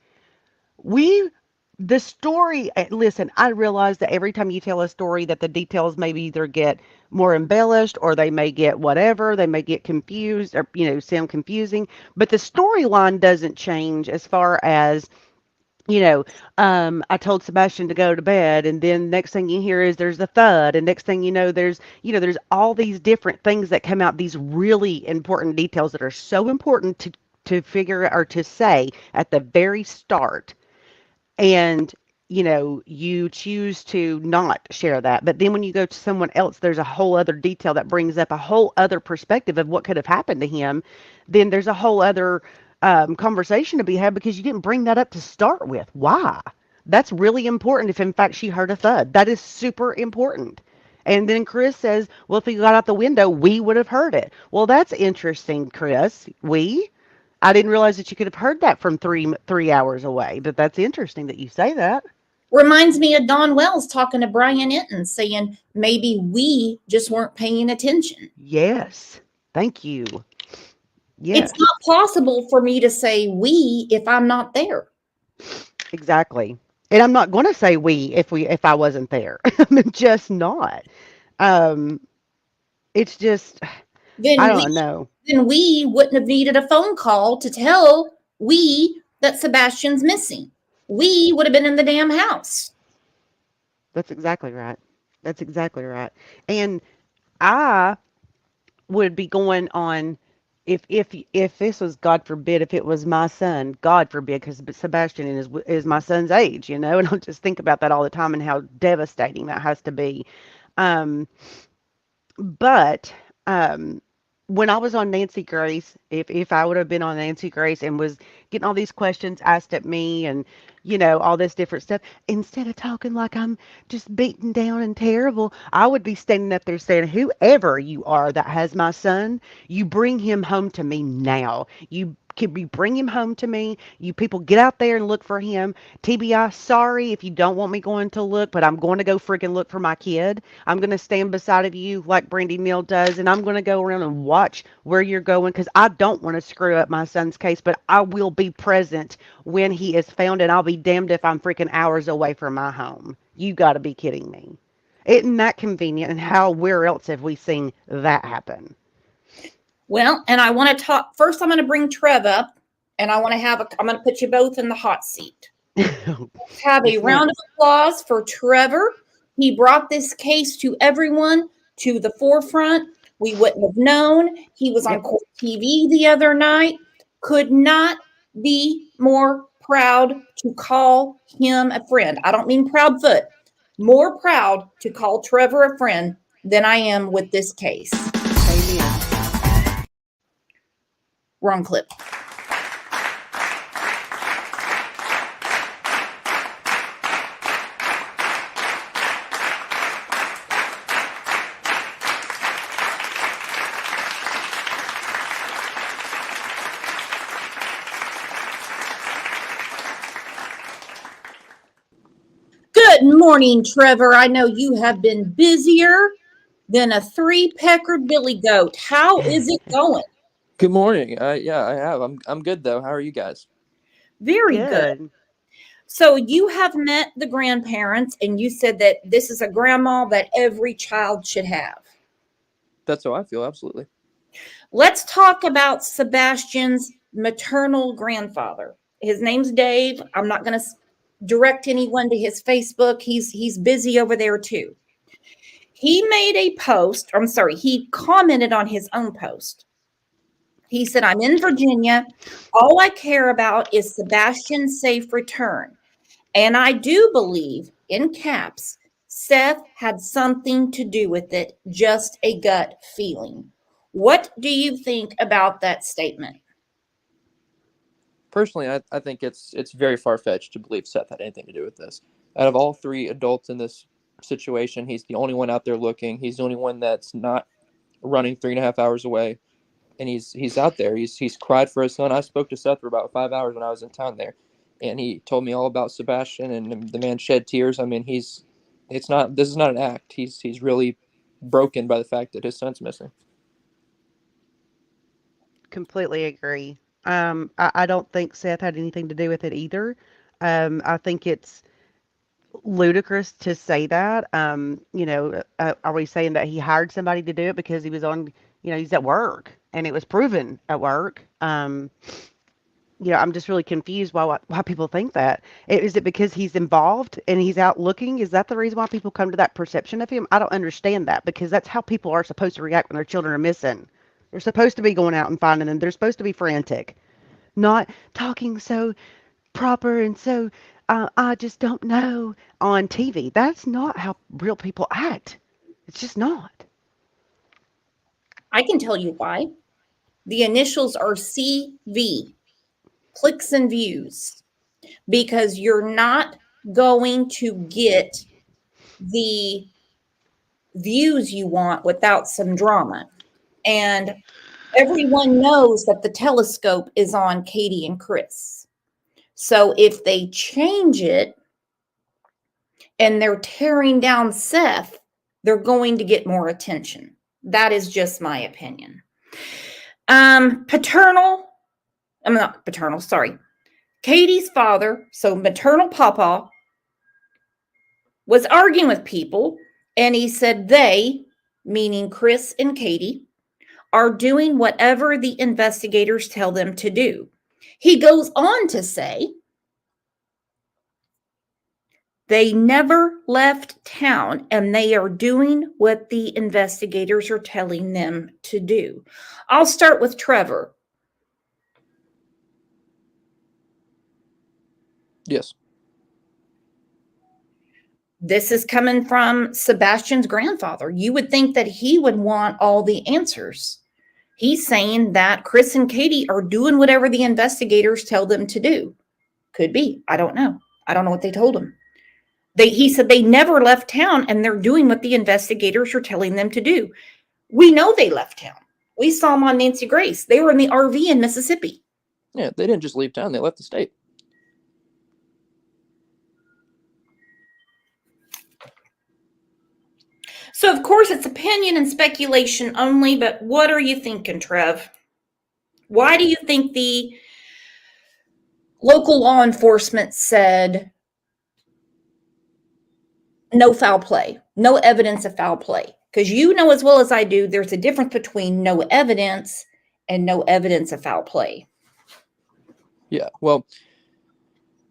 The story, listen, I realize that every time you tell a story that the details maybe either get more embellished or they may get whatever, they may get confused or, sound confusing, but the storyline doesn't change as far as you know, I told Sebastian to go to bed, and then next thing you hear is there's a thud, and next thing you know, there's all these different things that come out, these really important details that are so important to figure or to say at the very start, and you choose to not share that. But then when you go to someone else, there's a whole other detail that brings up a whole other perspective of what could have happened to him. Then there's a whole other conversation to be had because you didn't bring that up to start with. Why? That's really important if in fact she heard a thud. That is super important. And then Chris says, well, if he got out the window, we would have heard it. Well, that's interesting, Chris. I didn't realize that you could have heard that from three hours away, but that's interesting that you say that. Reminds me of Don Wells talking to Brian Enton saying maybe we just weren't paying attention. Yes. Thank you. It's Yes, not possible for me to say we if I'm not there. exactly. And I'm not going to say if I wasn't there. I'm just not. Um, it's just I Then we don't know. then we wouldn't have needed a phone call to tell we that Sebastian's missing. We would have been in the damn house. That's exactly right. That's exactly right. And I would be going on if this was God forbid if it was my son, God forbid, because Sebastian is my son's age, and I'll just think about that all the time and how devastating that has to be. Um, but um, when I was on Nancy Grace, if I would have been on Nancy Grace and was getting all these questions asked at me and all this different stuff, instead of talking like I'm just beaten down and terrible, I would be standing up there saying, "Whoever you are that has my son, you bring him home to me now. You bring him home to me. You people get out there and look for him. TBI, sorry if you don't want me going to look, but I'm going to go freaking look for my kid. I'm going to stand beside of you like Brandy Neal does, and I'm going to go around and watch where you're going because I don't want to screw up my son's case, but I will be present when he is found, and I'll be damned if I'm freaking hours away from my home. You got to be kidding me. Isn't that convenient? And where else have we seen that happen? Well, and I want to talk first. I'm going to bring Trev up, and I'm going to put you both in the hot seat. Let's have a Yes, ma'am. round of applause for Trevor. He brought this case to everyone to the forefront. We wouldn't have known. He was on Yep. court TV the other night. Could not be more proud to call him a friend. I don't mean proud foot. More proud to call Trevor a friend than I am with this case. Amen. Wrong clip. Good morning, Trevor. I know you have been busier than a three-peckered billy goat. How is it going? Good morning. Yeah, I have. I'm good though. How are you guys? Very good. Good. So you have met the grandparents and you said that this is a grandma that every child should have. That's how I feel. Absolutely. Let's talk about Sebastian's maternal grandfather. His name's Dave. I'm not going to direct anyone to his Facebook. He's busy over there too. He made a post. I'm sorry. He commented on his own post. He said, I'm in Virginia. All I care about is Sebastian's safe return. And I do believe, in caps, Seth had something to do with it, just a gut feeling. What do you think about that statement? Personally, I think it's very far fetched to believe Seth had anything to do with this. Out of all three adults in this situation, he's the only one out there looking. He's the only one that's not running 3.5 hours away, and he's out there. He's cried for his son. I spoke to Seth for about 5 hours when I was in town there, and he told me all about Sebastian, and the man shed tears. I mean, this is not an act. He's really broken by the fact that his son's missing. Completely agree. I don't think Seth had anything to do with it either. I think it's ludicrous to say that. Are we saying that he hired somebody to do it because he's at work and it was proven at work? I'm just really confused why people think that. Is it because he's involved and he's out looking? Is that the reason why people come to that perception of him? I don't understand that, because that's how people are supposed to react when their children are missing. They're supposed to be going out and finding them. They're supposed to be frantic, not talking so proper and so I just don't know on TV. That's not how real people act. It's just not. I can tell you why. The initials are CV, clicks and views, because you're not going to get the views you want without some drama. And everyone knows that the telescope is on Katie and Chris. So if they change it and they're tearing down Seth, they're going to get more attention. That is just my opinion. Katie's father, so maternal papa, was arguing with people, and he said they, meaning Chris and Katie, are doing whatever the investigators tell them to do. He goes on to say they never left town and they are doing what the investigators are telling them to do. I'll start with Trevor. Yes. This is coming from Sebastian's grandfather. You would think that he would want all the answers. He's saying that Chris and Katie are doing whatever the investigators tell them to do. Could be. I don't know. I don't know what they told him. He said they never left town and they're doing what the investigators are telling them to do. We know they left town. We saw them on Nancy Grace. They were in the RV in Mississippi. Yeah, they didn't just leave town. They left the state. So, of course, it's opinion and speculation only, but what are you thinking, Trev? Why do you think the local law enforcement said no foul play, no evidence of foul play? Because you know as well as I do, there's a difference between no evidence and no evidence of foul play. Yeah, well,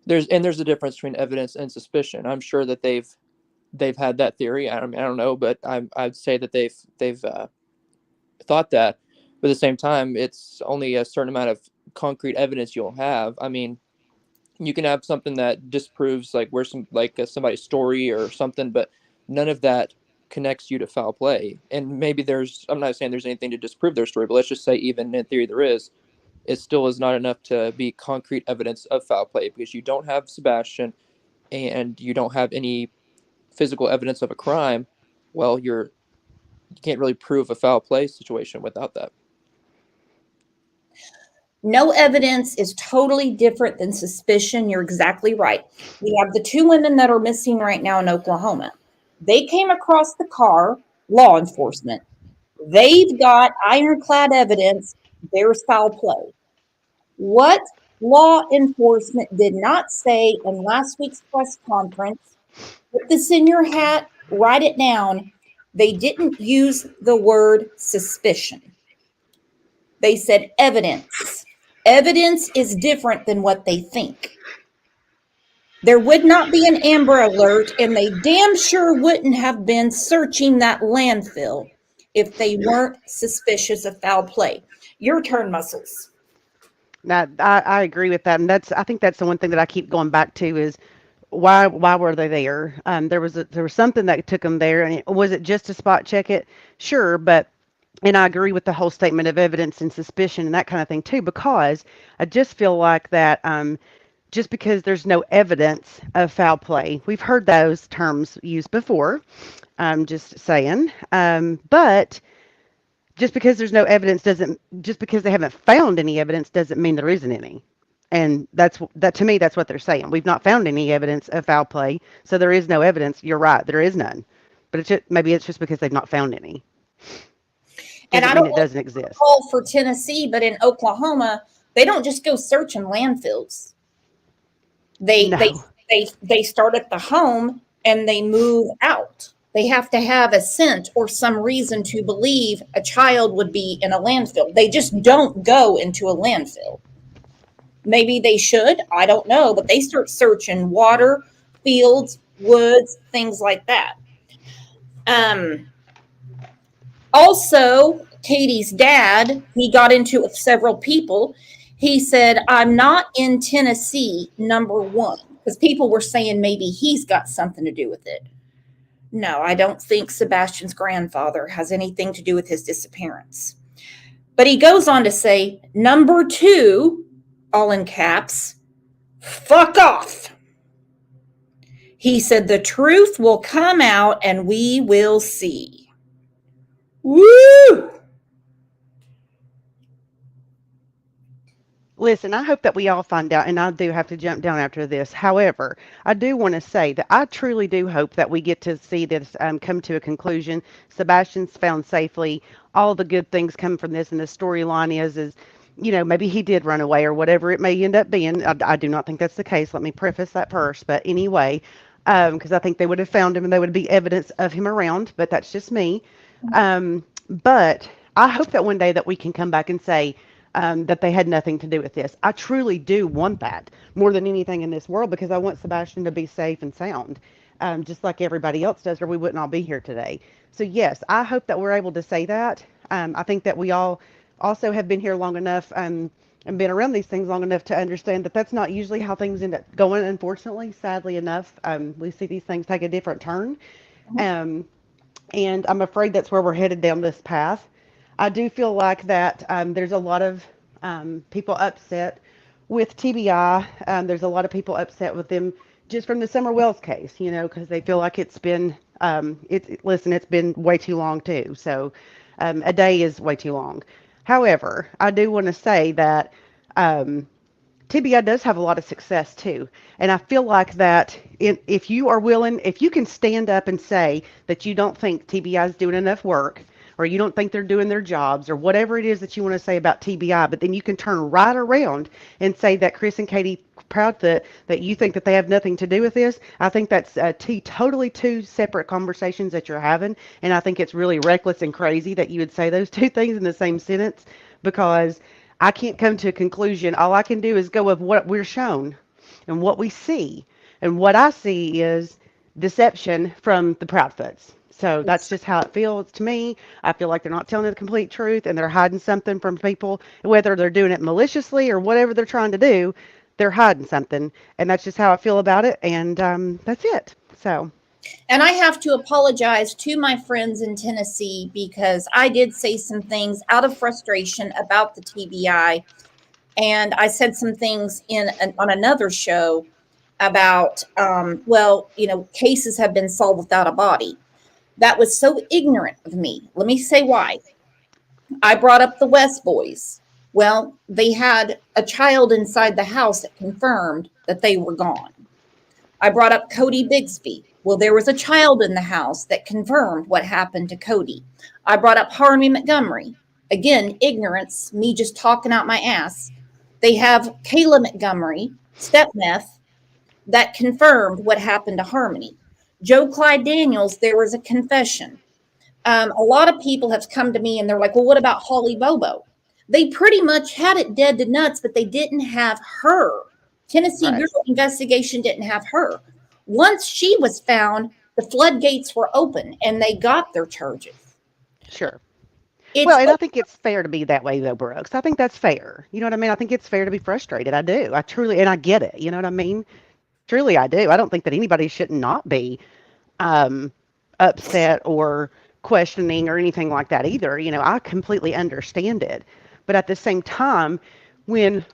there's a difference between evidence and suspicion. I'm sure that they've had that theory. I don't know, but I'd say that they've thought that. But at the same time, it's only a certain amount of concrete evidence you'll have. I mean, you can have something that disproves somebody's story or something, but none of that connects you to foul play. And maybe I'm not saying there's anything to disprove their story, but let's just say even in theory there is. It still is not enough to be concrete evidence of foul play, because you don't have Sebastian and you don't have any physical evidence of a crime. Well, you can't really prove a foul play situation without that. No evidence is totally different than suspicion. You're exactly right. We have the two women that are missing right now in Oklahoma. They came across the car, law enforcement. They've got ironclad evidence. There's foul play. What law enforcement did not say in last week's press conference, put this in your hat, write it down. They didn't use the word suspicion. They said evidence. Evidence is different than what they think. There would not be an Amber Alert, and they damn sure wouldn't have been searching that landfill if they weren't suspicious of foul play. Your turn, Muscles. Now, I agree with that, and I think that's the one thing that I keep going back to is why were they there? There was something that took them there, and was it just to spot check it? Sure, and I agree with the whole statement of evidence and suspicion and that kind of thing too, because I just feel like that just because there's no evidence of foul play, we've heard those terms used before. I'm just saying, but just because there's no evidence just because they haven't found any evidence doesn't mean there isn't any. And that to me, that's what they're saying. We've not found any evidence of foul play, so there is no evidence. You're right, there is none. But maybe it's just because they've not found any. And I mean don't it doesn't exist. Call for Tennessee, but in Oklahoma, they don't just go searching landfills. They start at the home and they move out. They have to have a scent or some reason to believe a child would be in a landfill. They just don't go into a landfill. Maybe they should. I don't know. But they start searching water, fields, woods, things like that. Also, Katie's dad, he got into it with several people. He said, I'm not in Tennessee, number one, because people were saying maybe he's got something to do with it. No, I don't think Sebastian's grandfather has anything to do with his disappearance. But he goes on to say, number two, all in caps, fuck off. He said, the truth will come out and we will see. Woo! Listen, I hope that we all find out, and I do have to jump down after this. However, I do want to say that I truly do hope that we get to see this come to a conclusion. Sebastian's found safely. All the good things come from this, and the storyline is, maybe he did run away or whatever it may end up being. I do not think that's the case. Let me preface that first. But anyway, because I think they would have found him and there would be evidence of him around, but that's just me. But I hope that one day that we can come back and say, that they had nothing to do with this. I truly do want that more than anything in this world because I want Sebastian to be safe and sound, just like everybody else does, or we wouldn't all be here today. So yes, I hope that we're able to say that. I think that we all also have been here long enough and been around these things long enough to understand that that's not usually how things end up going. Unfortunately, sadly enough, we see these things take a different turn, and I'm afraid that's where we're headed down this path. I do feel like that there's a lot of people upset with TBI. There's a lot of people upset with them just from the Summer Wells case, because they feel like it's been, it's been way too long too. So a day is way too long. However, I do want to say that TBI does have a lot of success too. And I feel like that if you are willing, if you can stand up and say that you don't think TBI is doing enough work, or you don't think they're doing their jobs, or whatever it is that you want to say about TBI, but then you can turn right around and say that Chris and Katie Proudfoot, that you think that they have nothing to do with this. I think that's totally two separate conversations that you're having, and I think it's really reckless and crazy that you would say those two things in the same sentence, because I can't come to a conclusion. All I can do is go with what we're shown and what we see, and what I see is deception from the Proudfoots. So that's just how it feels to me. I feel like they're not telling the complete truth and they're hiding something from people, whether they're doing it maliciously or whatever they're trying to do, they're hiding something. And that's just how I feel about it. And that's it. So. And I have to apologize to my friends in Tennessee because I did say some things out of frustration about the TBI. And I said some things on another show about, cases have been solved without a body. That was so ignorant of me. Let me say why. I brought up the West boys. Well, they had a child inside the house that confirmed that they were gone. I brought up Cody Bigsby. Well, there was a child in the house that confirmed what happened to Cody. I brought up Harmony Montgomery. Again, ignorance, me just talking out my ass. They have Kayla Montgomery, stepmeth, that confirmed what happened to Harmony. Joe Clyde Daniels, there was a confession. A lot of people have come to me and they're like, well, what about Holly Bobo? They pretty much had it dead to nuts, but they didn't have her. Tennessee Bureau Investigation didn't have her. Once she was found, the floodgates were open and they got their charges. Sure. And I think it's fair to be that way, though, Brooks. I think that's fair. You know what I mean? I think it's fair to be frustrated. I do. I truly, and I get it. You know what I mean? Truly, I do. I don't think that anybody should not be upset or questioning or anything like that either. I completely understand it. But at the same time, when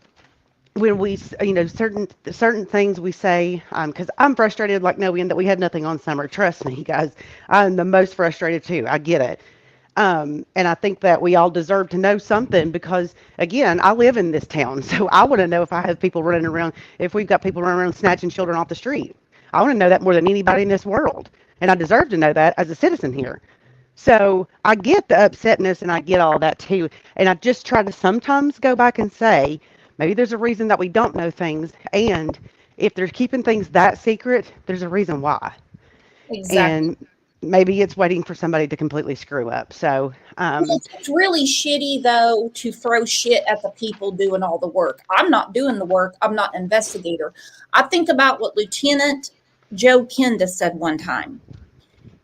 we, certain things we say, because I'm frustrated like no end that we had nothing on Summer. Trust me, guys. I'm the most frustrated too. I get it. And I think that we all deserve to know something because, again, I live in this town. So I want to know if I have people running around, if we've got people running around snatching children off the street. I want to know that more than anybody in this world. And I deserve to know that as a citizen here. So I get the upsetness and I get all that too. And I just try to sometimes go back and say, maybe there's a reason that we don't know things. And if they're keeping things that secret, there's a reason why. Exactly. maybe it's waiting for somebody to completely screw up. So, Well, it's really shitty, though, to throw shit at the people doing all the work. I'm not doing the work. I'm not an investigator. I think about what Lieutenant Joe Kenda said one time.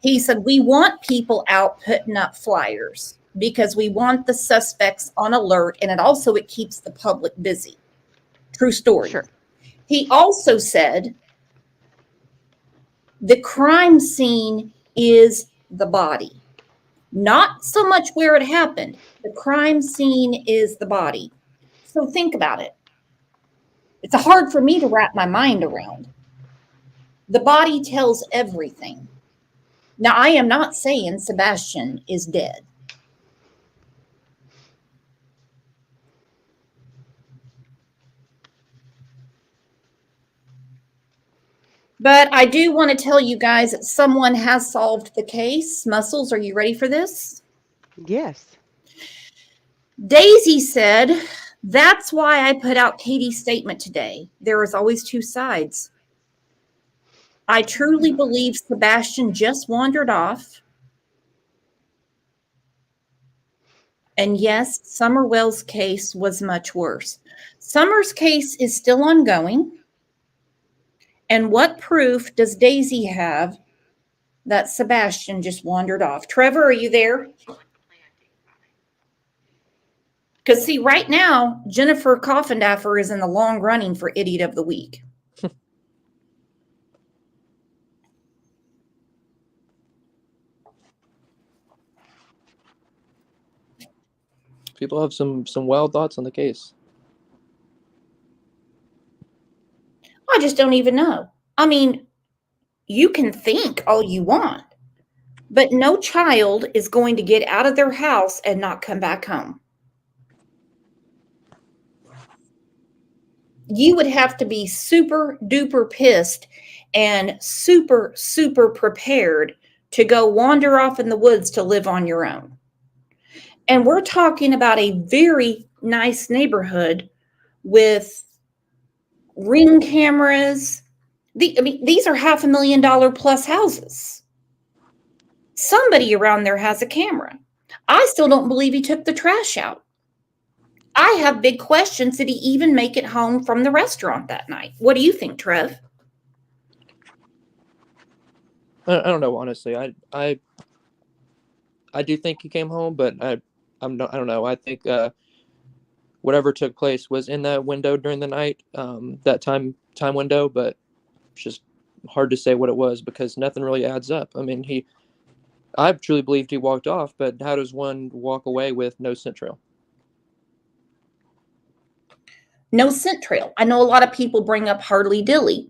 He said, we want people out putting up flyers because we want the suspects on alert, and it keeps the public busy. True story. sure. He also said, the crime scene is the body. Not so much where it happened. The crime scene is the body. So think about it. It's hard for me to wrap my mind around. The body tells everything. Now, I am not saying Sebastian is dead. But I do want to tell you guys that someone has solved the case. Muscles, are you ready for this? Yes. Daisy said, that's why I put out Katie's statement today. There is always two sides. I truly believe Sebastian just wandered off. And yes, Summerwell's case was much worse. Summer's case is still ongoing. And what proof does Daisy have that Sebastian just wandered off? Trevor, are you there? Because, see, right now, Jennifer Coffendaffer is in the long running for Idiot of the Week. People have some wild thoughts on the case. I just don't even know. I mean, you can think all you want, but no child is going to get out of their house and not come back home. You would have to be super duper pissed and super, super prepared to go wander off in the woods to live on your own. And we're talking about a very nice neighborhood with Ring cameras. These are $500,000 plus houses. Somebody around there has a camera. I still don't believe he took the trash out. I have big questions. Did he even make it home from the restaurant that night? What do you think, Trev? I don't know, honestly. I do think he came home, but I don't know. I think whatever took place was in that window during the night, that time window, but it's just hard to say what it was because nothing really adds up. I mean, I truly believed he walked off, but how does one walk away with no scent trail? No scent trail. I know a lot of people bring up Hardly Dilly.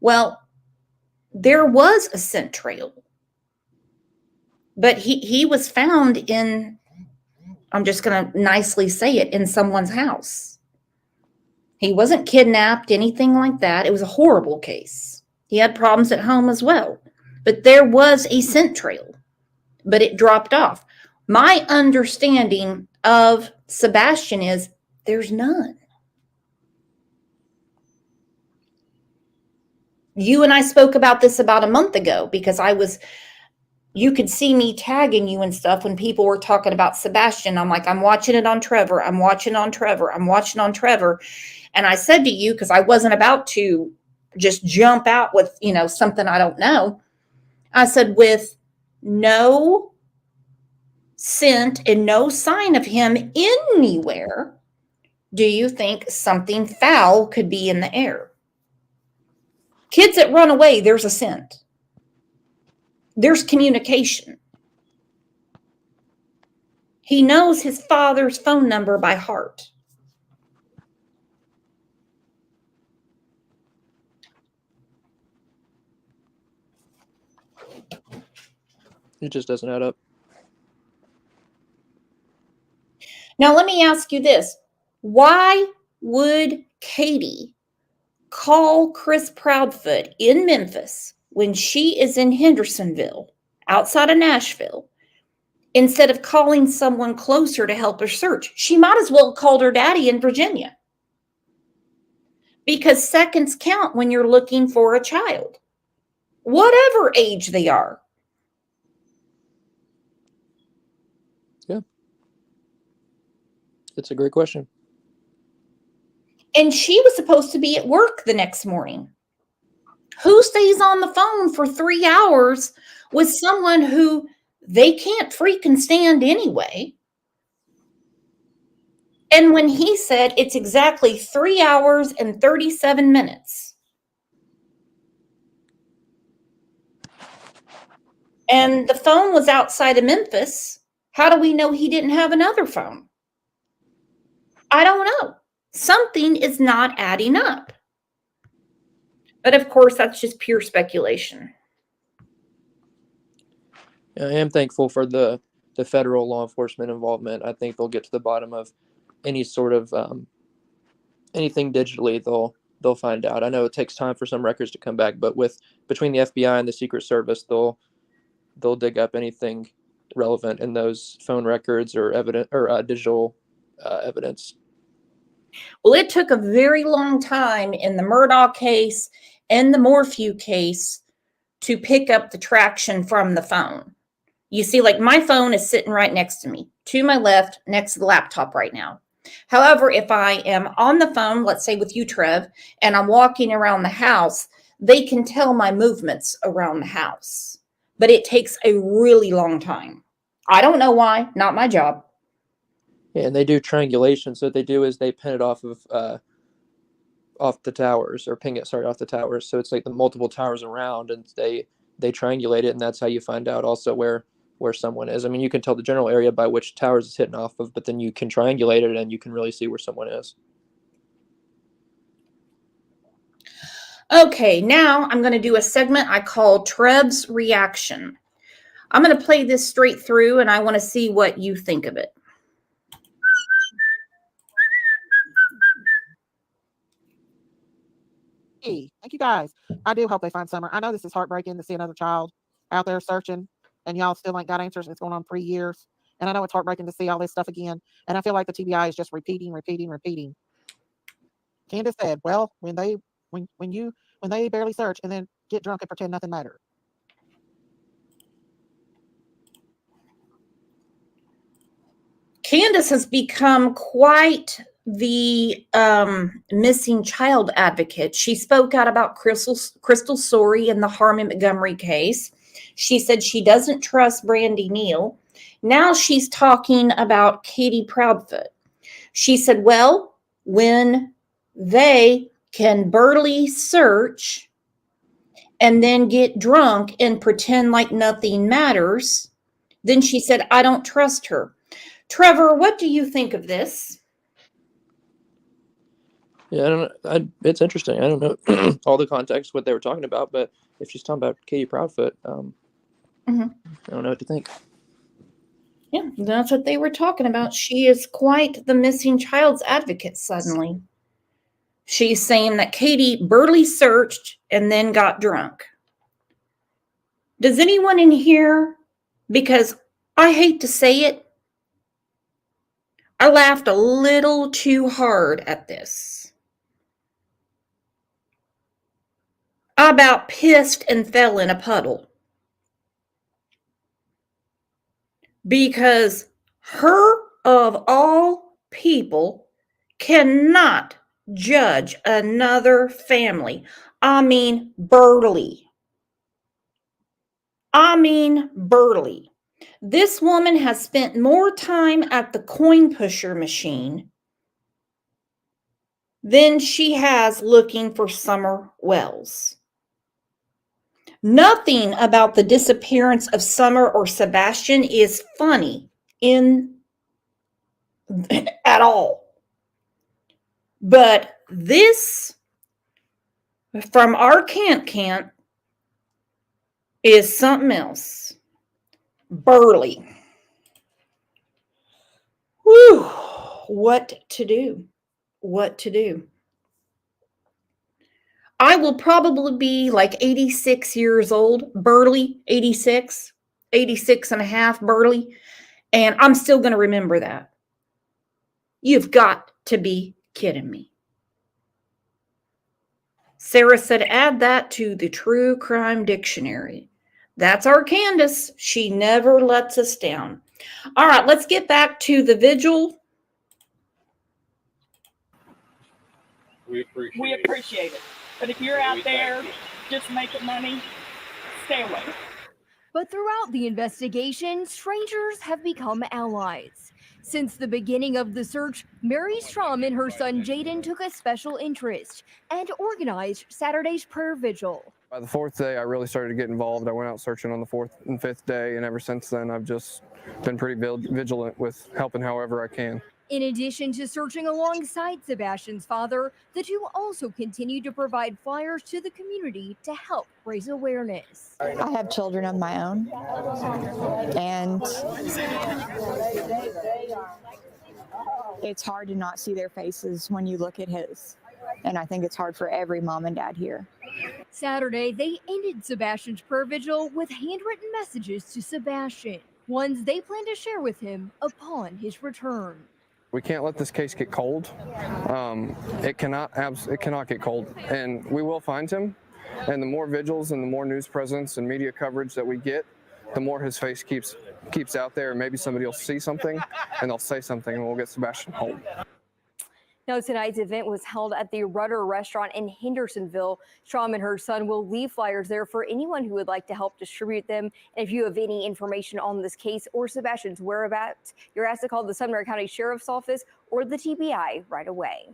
Well, there was a scent trail, but he was found in, I'm just going to nicely say it, in someone's house. He wasn't kidnapped, anything like that. It was a horrible case. He had problems at home as well. But there was a scent trail, but it dropped off. My understanding of Sebastian is there's none. You and I spoke about this about a month ago because you could see me tagging you and stuff when people were talking about Sebastian. I'm like, I'm watching it on Trevor. I'm watching on Trevor. I'm watching on Trevor. And I said to you, because I wasn't about to just jump out with, something I don't know. I said, with no scent and no sign of him anywhere, do you think something foul could be in the air? Kids that run away, there's a scent. There's communication. He knows his father's phone number by heart. It just doesn't add up. Now, let me ask you this. Why would Katie call Chris Proudfoot in Memphis when she is in Hendersonville, outside of Nashville, instead of calling someone closer to help her search? She might as well have called her daddy in Virginia. Because seconds count when you're looking for a child, whatever age they are. Yeah. It's a great question. And she was supposed to be at work the next morning. Who stays on the phone for 3 hours with someone who they can't freaking stand anyway? And when he said it's exactly 3 hours and 37 minutes. And the phone was outside of Memphis. How do we know he didn't have another phone? I don't know. Something is not adding up. But of course, that's just pure speculation. I am thankful for the federal law enforcement involvement. I think they'll get to the bottom of any sort of anything digitally. They'll find out. I know it takes time for some records to come back, but between the FBI and the Secret Service, they'll dig up anything relevant in those phone records or digital evidence. Well, it took a very long time in the Murdaugh case and the Morphew case to pick up the traction from the phone. You see, like my phone is sitting right next to me, to my left, next to the laptop right now. However, if I am on the phone, let's say with you, Trev, and I'm walking around the house, they can tell my movements around the house. But it takes a really long time. I don't know why, not my job. Yeah, and they do triangulation. So what they do is they pin it off the towers, or ping it, off the towers. So it's like the multiple towers around, and they triangulate it, and that's how you find out also where someone is. I mean, you can tell the general area by which towers it's hitting off of, but then you can triangulate it and you can really see where someone is. Okay, now I'm going to do a segment I call Trev's Reaction. I'm going to play this straight through, and I want to see what you think of it. Hey, thank you guys. I do hope they find Summer. I know this is heartbreaking to see another child out there searching, and y'all still ain't got answers. It's going on 3 years. And I know it's heartbreaking to see all this stuff again. And I feel like the TBI is just repeating. Candace said, well, when they barely search and then get drunk and pretend nothing mattered. Candace has become quite the missing child advocate. She spoke out about Crystal Sorey in the Harmon Montgomery case. She said she doesn't trust Brandy Neal. Now she's talking about Katie Proudfoot. She said, well, when they can burly search and then get drunk and pretend like nothing matters, then she said, I don't trust her. Trevor, what do you think of this? Yeah, I don't know. It's interesting. I don't know all the context what they were talking about, but if she's talking about Katie Proudfoot, I don't know what to think. Yeah, that's what they were talking about. She is quite the missing child's advocate suddenly. She's saying that Katie burly searched and then got drunk. Does anyone in here, because I hate to say it, I laughed a little too hard at this. I about pissed and fell in a puddle. Because her, of all people, cannot judge another family. I mean, Burley. This woman has spent more time at the coin pusher machine than she has looking for Summer Wells. Nothing about the disappearance of Summer or Sebastian is funny at all. But this, from our can't, is something else. Burley. Whew. What to do? I will probably be like 86 years old, Burley, 86 and a half, Burley, and I'm still going to remember that. You've got to be kidding me. Sarah said, add that to the true crime dictionary. That's our Candace. She never lets us down. All right, let's get back to the vigil. We appreciate it. But if you're out there just making money, stay away. But throughout the investigation, strangers have become allies. Since the beginning of the search, Mary Strom and her son Jaden took a special interest and organized Saturday's prayer vigil. By the fourth day, I really started to get involved. I went out searching on the fourth and fifth day, and ever since then, I've just been pretty vigilant with helping however I can. In addition to searching alongside Sebastian's father, the two also continue to provide flyers to the community to help raise awareness. I have children of my own, and it's hard to not see their faces when you look at his. And I think it's hard for every mom and dad here. Saturday, they ended Sebastian's prayer vigil with handwritten messages to Sebastian, ones they plan to share with him upon his return. We can't let this case get cold. It cannot get cold, and we will find him. And the more vigils and the more news presence and media coverage that we get, the more his face keeps out there. And maybe somebody will see something and they'll say something, and we'll get Sebastian home. Now, tonight's event was held at the Rudder Restaurant in Hendersonville. Strom and her son will leave flyers there for anyone who would like to help distribute them. And if you have any information on this case or Sebastian's whereabouts, you're asked to call the Sumner County Sheriff's Office or the TBI right away.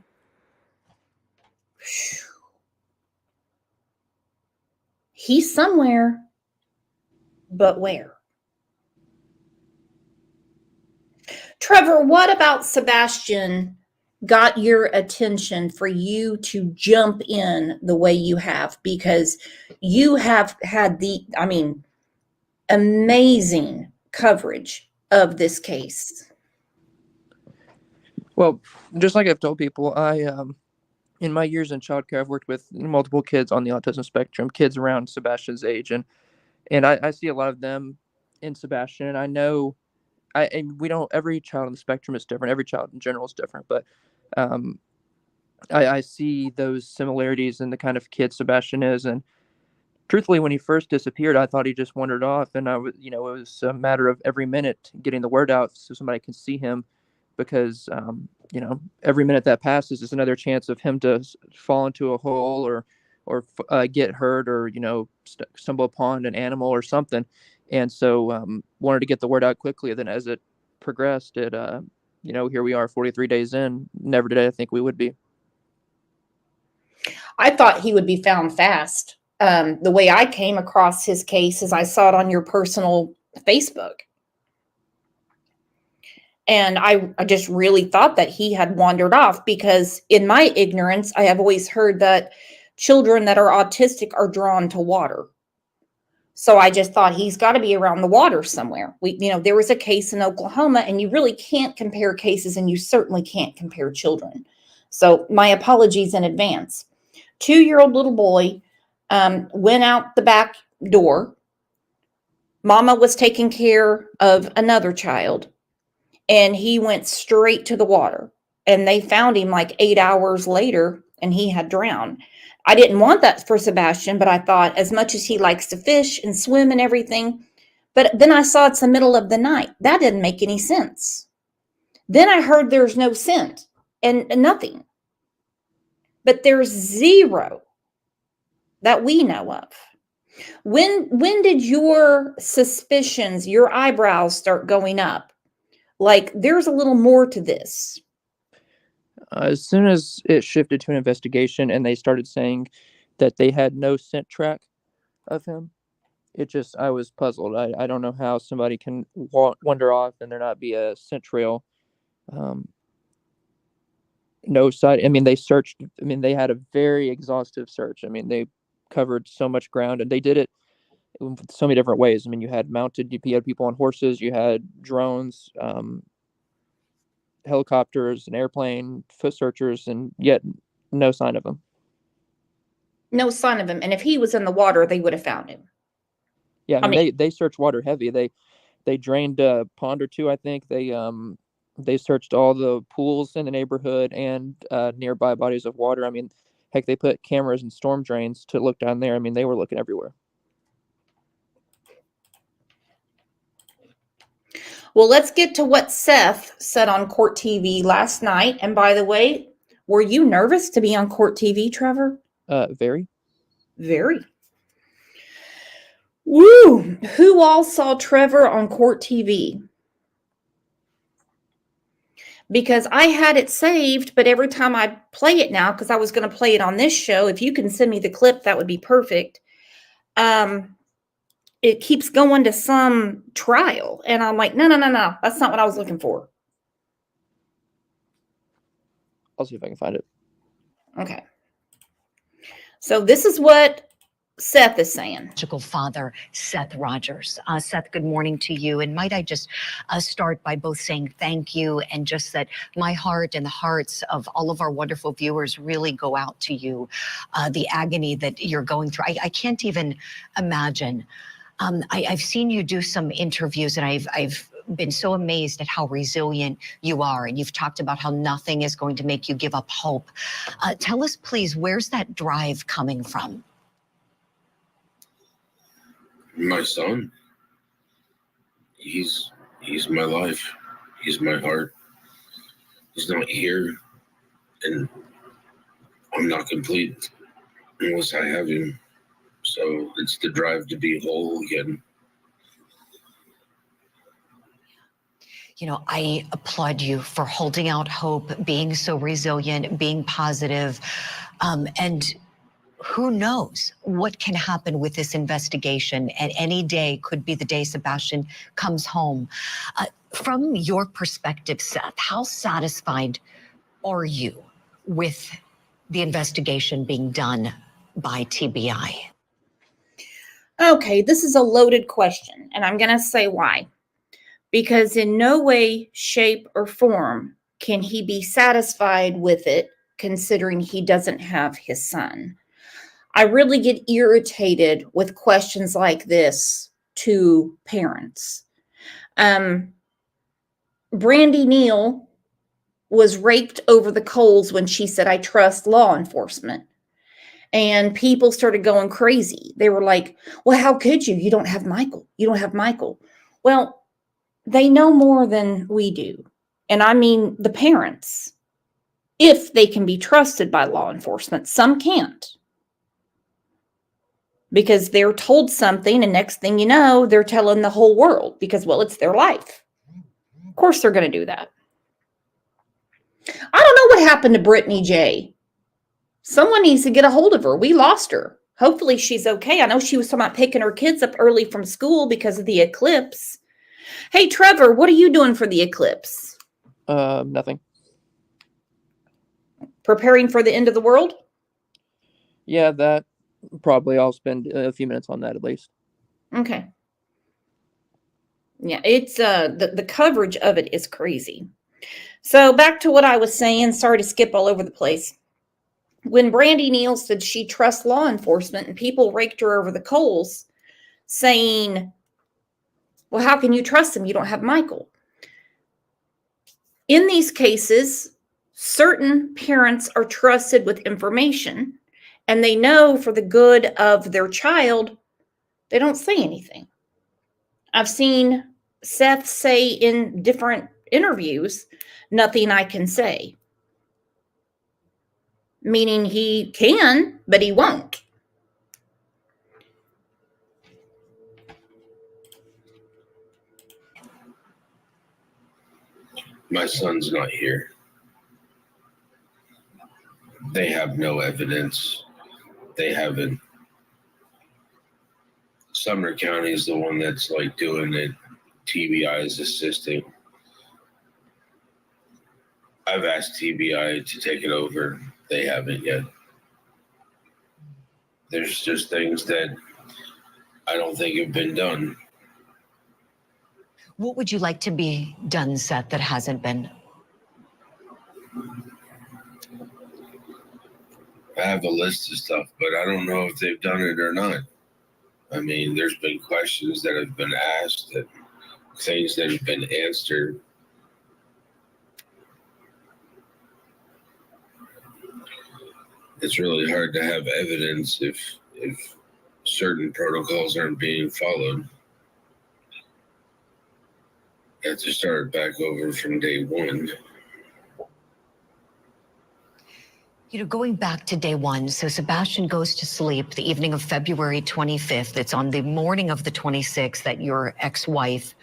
He's somewhere, but where? Trevor, what about Sebastian got your attention for you to jump in the way you have? Because you have had amazing coverage of this case. Well, just like I've told people, in my years in childcare, I've worked with multiple kids on the autism spectrum, kids around Sebastian's age, and I see a lot of them in Sebastian, and I know every child on the spectrum is different. Every child in general is different, but I see those similarities in the kind of kid Sebastian is. And truthfully, when he first disappeared, I thought he just wandered off, and it was a matter of every minute getting the word out so somebody can see him, because every minute that passes is another chance of him to fall into a hole or get hurt or stumble upon an animal or something. And so wanted to get the word out quickly. Then as it progressed, here we are 43 days in. Never did I think we would be. I thought he would be found fast. The way I came across his case is I saw it on your personal Facebook. And I just really thought that he had wandered off, because in my ignorance, I have always heard that children that are autistic are drawn to water. So I just thought he's got to be around the water somewhere. There was a case in Oklahoma, and you really can't compare cases, and you certainly can't compare children. So my apologies in advance. 2-year-old little boy went out the back door. Mama was taking care of another child, and he went straight to the water. And they found him like 8 hours later, and he had drowned. I didn't want that for Sebastian, but I thought, as much as he likes to fish and swim and everything, but then I saw it's the middle of the night. That didn't make any sense. Then I heard there's no scent and nothing. But there's zero that we know of. When did your suspicions, your eyebrows start going up? Like, there's a little more to this. As soon as it shifted to an investigation and they started saying that they had no scent track of him, I was puzzled. I don't know how somebody can wander off and there not be a scent trail. No side. They searched. They had a very exhaustive search. They covered so much ground, and they did it in so many different ways. You had you had people on horses, you had drones, helicopters, an airplane, foot searchers, and yet no sign of him. No sign of him. And if he was in the water, they would have found him. Yeah, they searched water heavy. They drained a pond or two, I think. They searched all the pools in the neighborhood and nearby bodies of water. Heck, they put cameras in storm drains to look down there. They were looking everywhere. Well, let's get to what Seth said on court TV last night. And by the way, were you nervous to be on court TV, Trevor? Very. Very. Woo! Who all saw Trevor on court TV? Because I had it saved, but every time I play it now, because I was going to play it on this show, if you can send me the clip, that would be perfect. It keeps going to some trial. And I'm like, no, that's not what I was looking for. I'll see if I can find it. Okay. So this is what Seth is saying. Father, Seth Rogers. Seth, good morning to you. And might I just start by both saying thank you and just that my heart and the hearts of all of our wonderful viewers really go out to you. The agony that you're going through, I can't even imagine. I've seen you do some interviews and I've been so amazed at how resilient you are. And you've talked about how nothing is going to make you give up hope. Tell us, please, where's that drive coming from? My son. He's my life. He's my heart. He's not here, and I'm not complete unless I have him. So it's the drive to be whole again. You know, I applaud you for holding out hope, being so resilient, being positive, and who knows what can happen with this investigation, and any day could be the day Sebastian comes home. From your perspective, Seth, how satisfied are you with the investigation being done by TBI? Okay, this is a loaded question, and I'm going to say why. Because in no way, shape, or form can he be satisfied with it, considering he doesn't have his son. I really get irritated with questions like this to parents. Brandy Neal was raked over the coals when she said, "I trust law enforcement." And people started going crazy. They were like, well, how could you? You don't have Michael. You don't have Michael. Well, they know more than we do. And I mean the parents, if they can be trusted by law enforcement. Some can't. Because they're told something, and next thing you know, they're telling the whole world because, well, it's their life. Of course they're going to do that. I don't know what happened to Brittany J. Someone needs to get a hold of her. We lost her. Hopefully she's okay. I know she was talking about picking her kids up early from school because of the eclipse. Hey, Trevor, what are you doing for the eclipse? Nothing. Preparing for the end of the world? Yeah, that probably I'll spend a few minutes on that at least. Okay. Yeah, it's the coverage of it is crazy. So back to what I was saying. Sorry to skip all over the place. When Brandy Neal said she trusts law enforcement and people raked her over the coals saying, well, how can you trust them? You don't have Michael. In these cases, certain parents are trusted with information and they know for the good of their child, they don't say anything. I've seen Seth say in different interviews, nothing I can say. Meaning he can, but he won't. My son's not here. They have no evidence. They haven't. Sumner County is the one that's like doing it. TBI is assisting. I've asked TBI to take it over. They haven't yet. There's just things that I don't think have been done. What would you like to be done, Seth, that hasn't been? I have a list of stuff, but I don't know if they've done it or not. I mean, there's been questions that have been asked, and things that have been answered. It's really hard to have evidence if certain protocols aren't being followed. have to start back over from day one. You know, going back to day one, so Sebastian goes to sleep the evening of February 25th. It's on the morning of the 26th that your ex-wife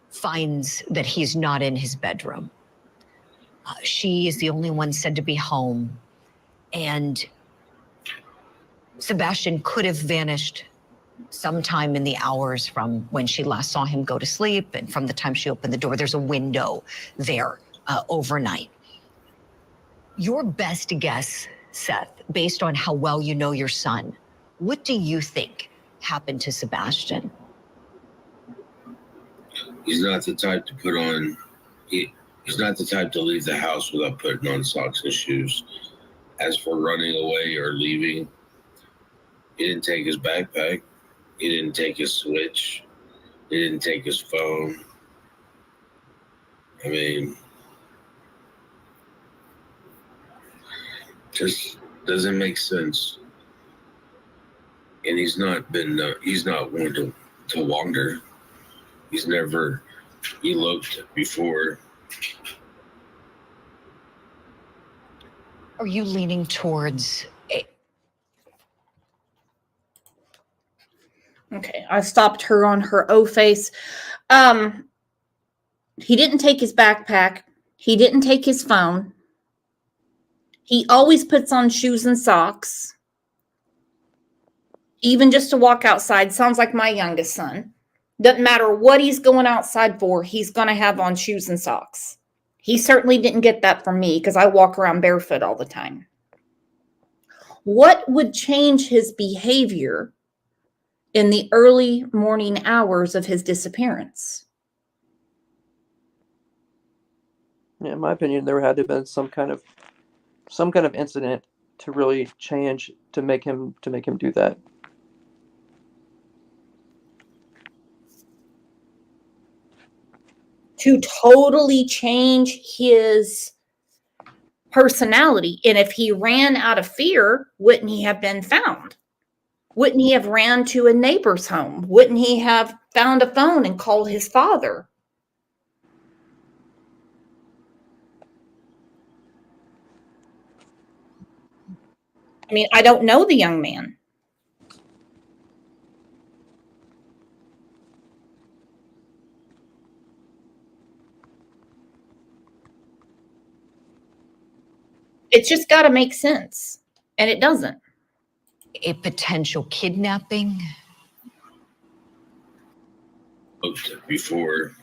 finds that he's not in his bedroom. She is the only one said to be home. And Sebastian could have vanished sometime in the hours from when she last saw him go to sleep and from the time she opened the door. There's a window there overnight. Your best guess, Seth, based on how well you know your son, what do you think happened to Sebastian? He's not the type to put on, he's not the type to leave the house without putting on socks and shoes. As for running away or leaving, he didn't take his backpack. He didn't take his switch. He didn't take his phone. I mean, just doesn't make sense. And he's not one to wander. He's never eloped before. Are you leaning towards Okay, I stopped her on her O face. He didn't take his backpack. He didn't take his phone. He always puts on shoes and socks. Even just to walk outside. Sounds like my youngest son. Doesn't matter what he's going outside for, he's going to have on shoes and socks. He certainly didn't get that from me because I walk around barefoot all the time. What would change his behavior in the early morning hours of his disappearance? Yeah, in my opinion, there had to have been some kind of incident to really change to make him do that. To totally change his personality. And if he ran out of fear, wouldn't he have been found? Wouldn't he have ran to a neighbor's home? Wouldn't he have found a phone and called his father? I mean, I don't know the young man. It's just got to make sense. And it doesn't. a potential kidnapping? Before.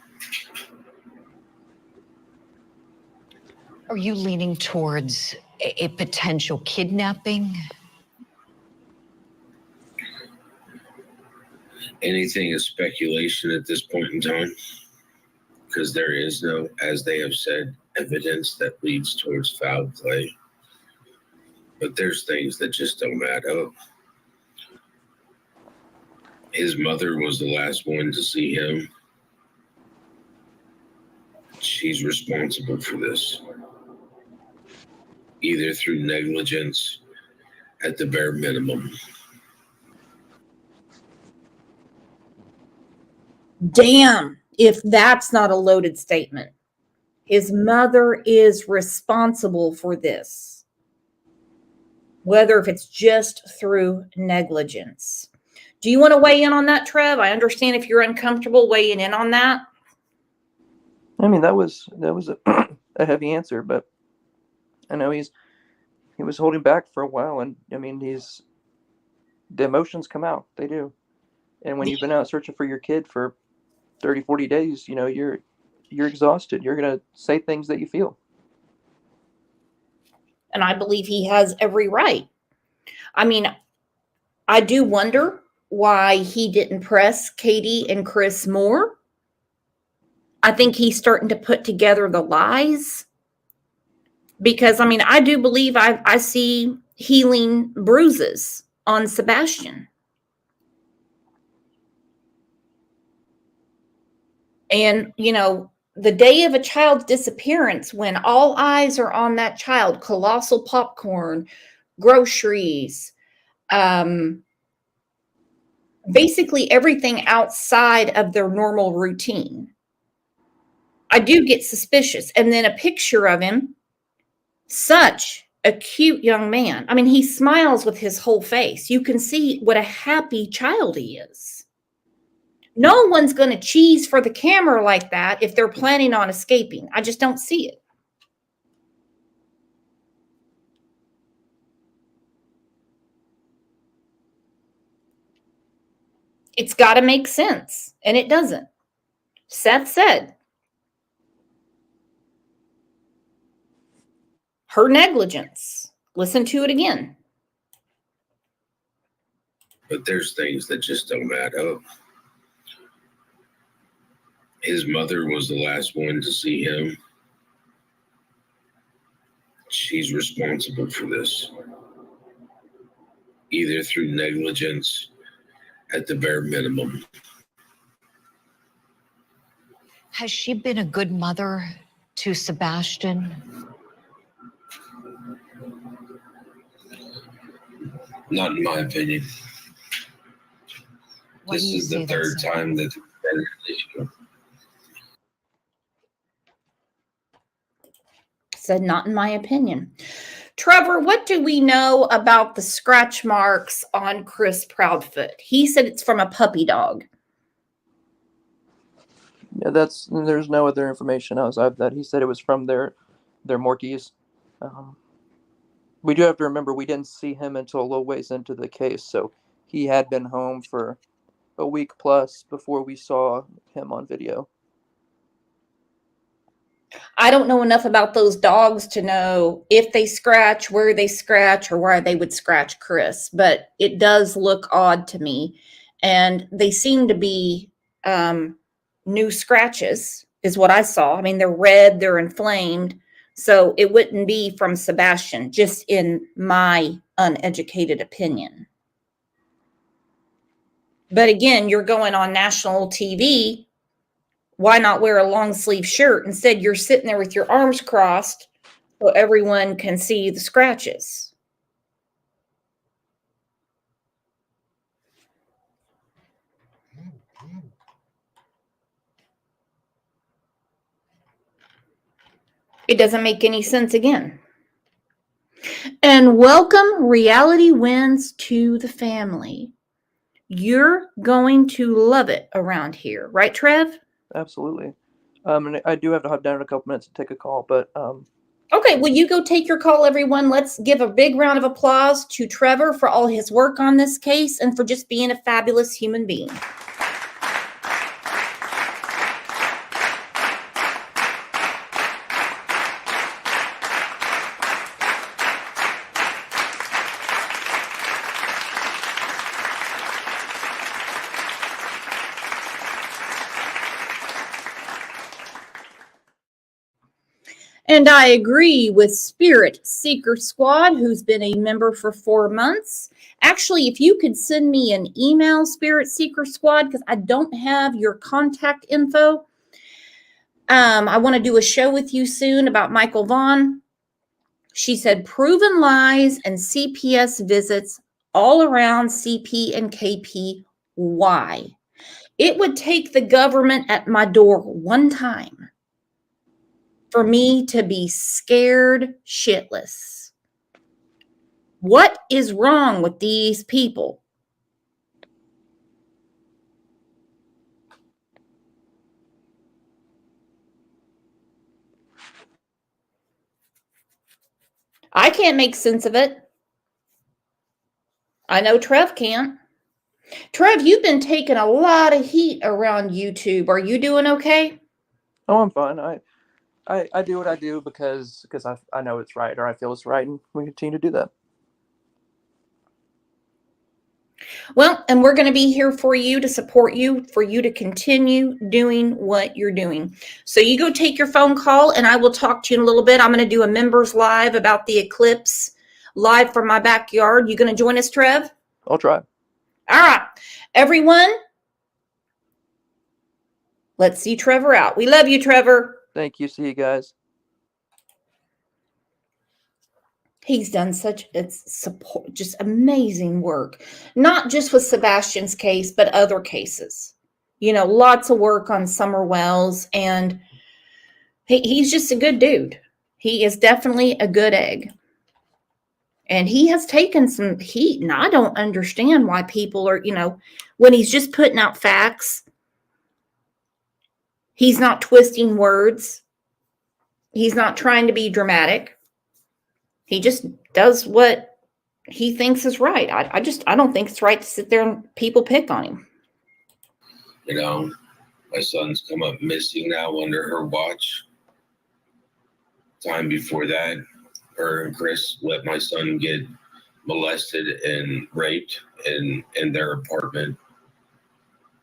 Are you leaning towards a potential kidnapping? Anything is speculation at this point in time, because there is no, as they have said, evidence that leads towards foul play. But there's things that just don't add up. His mother was the last one to see him. She's responsible for this, either through negligence at the bare minimum. Damn, if that's not a loaded statement. His mother is responsible for this, whether if it's just through negligence. Do you want to weigh in on that, Trev? I understand if you're uncomfortable weighing in on that. I mean, that was a heavy answer, but I know he was holding back for a while, and I mean, the emotions come out. They do. And when you've been out searching for your kid for 30, 40 days, you know, you're exhausted. You're going to say things that you feel. And I believe he has every right. I mean, I do wonder why he didn't press Katie and Chris more. I think he's starting to put together the lies. Because, I mean, I do believe I see healing bruises on Sebastian. And, you know, the day of a child's disappearance, when all eyes are on that child, colossal popcorn, groceries, basically everything outside of their normal routine. I do get suspicious. And then a picture of him, such a cute young man. I mean, he smiles with his whole face. You can see what a happy child he is. No one's going to cheese for the camera like that if they're planning on escaping. I just don't see it. It's got to make sense, and it doesn't. Seth said her negligence. Listen to it again. But there's things that just don't add up. His mother was the last one to see him. She's responsible for this, either through negligence at the bare minimum. Has she been a good mother to Sebastian? Not in my opinion. Why This do you is the say that, third sir? time that been an issue. Said, not in my opinion. Trevor, what do we know about the scratch marks on Chris Proudfoot? He said it's from a puppy dog. Yeah, there's no other information outside of that. He said it was from their Morkies. We do have to remember we didn't see him until a little ways into the case, so he had been home for a week plus before we saw him on video. I don't know enough about those dogs to know if they scratch, where they scratch, or why they would scratch Chris, but it does look odd to me. And they seem to be new scratches, is what I saw. I mean, they're red, they're inflamed. So it wouldn't be from Sebastian, just in my uneducated opinion. But again, you're going on national TV. Why not wear a long sleeve shirt? Instead, you're sitting there with your arms crossed so everyone can see the scratches. It doesn't make any sense again. And welcome Reality Wins to the family. You're going to love it around here. Right, Trev? Absolutely. And I do have to hop down in a couple minutes to take a call, but Okay, well, you go take your call, everyone. Let's give a big round of applause to Trevor for all his work on this case and for just being a fabulous human being. And I agree with Spirit Seeker Squad, who's been a member for 4 months. Actually, if you could send me an email, Spirit Seeker Squad, because I don't have your contact info. I want to do a show with you soon about Michael Vaughn. She said proven lies and CPS visits all around CP and KP. Why? It would take the government at my door one time for me to be scared shitless. What is wrong with these people? I can't make sense of it. I know Trev can't. Trev, you've been taking a lot of heat around YouTube. Are you doing okay? oh, I'm fine. I do what I do because I know it's right, or I feel it's right, and we continue to do that. Well, and we're going to be here for you to support you, for you to continue doing what you're doing. So you go take your phone call, and I will talk to you in a little bit. I'm going to do a members live about the eclipse live from my backyard. You going to join us, Trev? I'll try. All right. Everyone, let's see Trevor out. We love you, Trevor. Thank you. See you guys. He's done such support, just amazing work, not just with Sebastian's case, but other cases. You know, lots of work on Summer Wells. And He's just a good dude. He is definitely a good egg. And he has taken some heat, and I don't understand why people are, when he's just putting out facts, he's not twisting words. He's not trying to be dramatic. He just does what he thinks is right. I don't think it's right to sit there and people pick on him. My son's come up missing now under her watch. Time before that, her and Chris let my son get molested and raped in their apartment.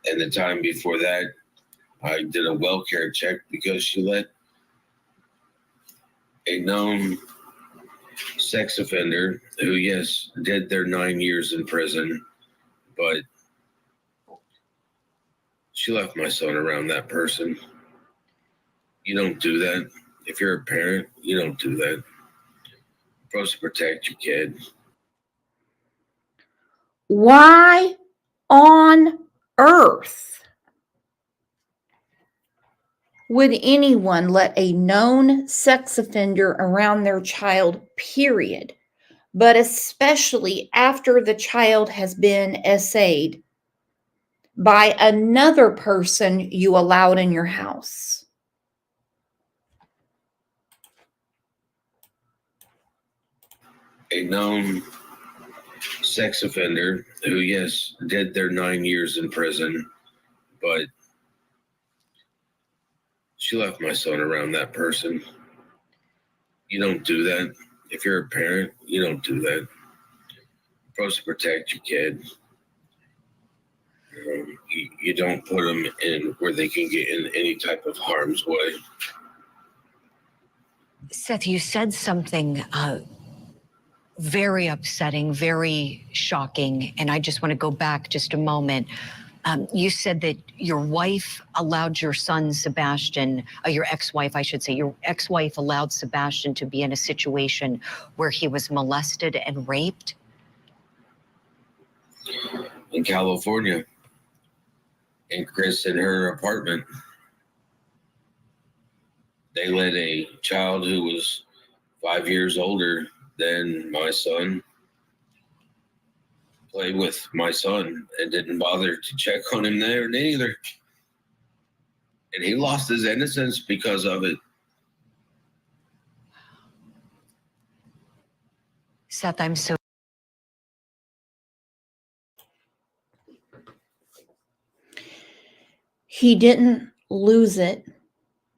And the time before that, I did a well care check because she let a known sex offender who, yes, did their 9 years in prison, but she left my son around that person. You don't do that. If you're a parent, you don't do that. You're supposed to protect your kid. Why on earth would anyone let a known sex offender around their child, period, but especially after the child has been essayed by another person you allowed in your house? A known sex offender who, yes, did their 9 years in prison, but she left my son around that person. You don't do that. If you're a parent, you don't do that. You're supposed to protect your kid. You don't put them in where they can get in any type of harm's way. Seth, you said something very upsetting, very shocking, and I just want to go back just a moment. You said that your wife allowed your son, Sebastian, your ex-wife, I should say, your ex-wife allowed Sebastian to be in a situation where he was molested and raped? In California, and Chris in her apartment, they let a child who was 5 years older than my son play with my son and didn't bother to check on him there neither. And he lost his innocence because of it. Seth, I'm so... He didn't lose it.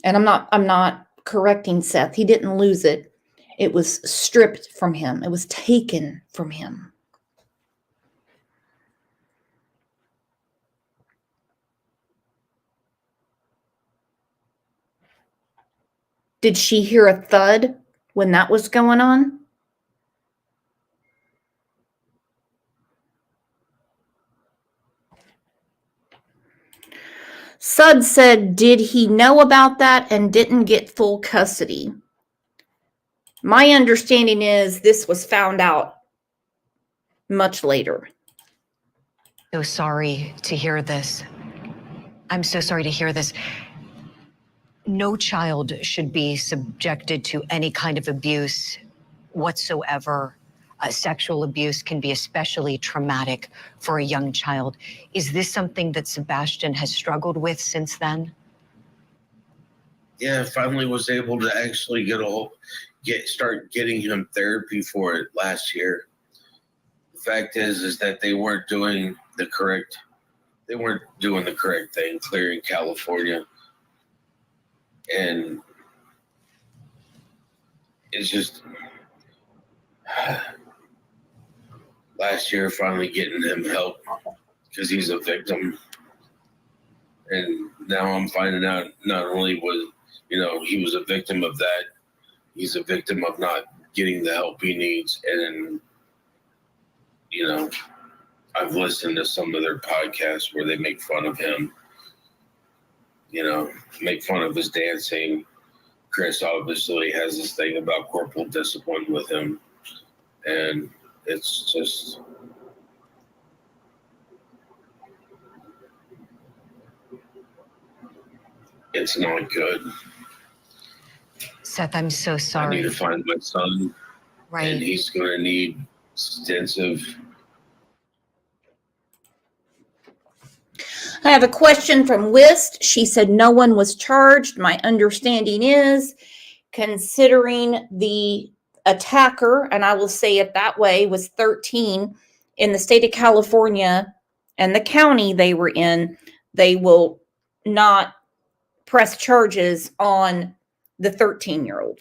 And I'm not correcting Seth. He didn't lose it. It was stripped from him. It was taken from him. Did she hear a thud when that was going on? Sud said, did he know about that and didn't get full custody? My understanding is this was found out much later. So sorry to hear this. I'm so sorry to hear this. No child should be subjected to any kind of abuse whatsoever. Sexual abuse can be especially traumatic for a young child. Is this something that Sebastian has struggled with since then? Yeah, finally was able to actually start getting him therapy for it last year. The fact is that they weren't doing the correct thing, clearing California. And it's just last year finally getting him help because he's a victim. And now I'm finding out not only was, he was a victim of that, he's a victim of not getting the help he needs. And, I've listened to some of their podcasts where they make fun of him, make fun of his dancing. Chris obviously has this thing about corporal discipline with him. And it's just... it's not good. Seth, I'm so I sorry. need to find my son, Right. and he's going to need extensive. I have a question from Wist. She said no one was charged. My understanding is, considering the attacker, and I will say it that way, was 13 in the state of California and the county they were in, they will not press charges on the 13-year-old.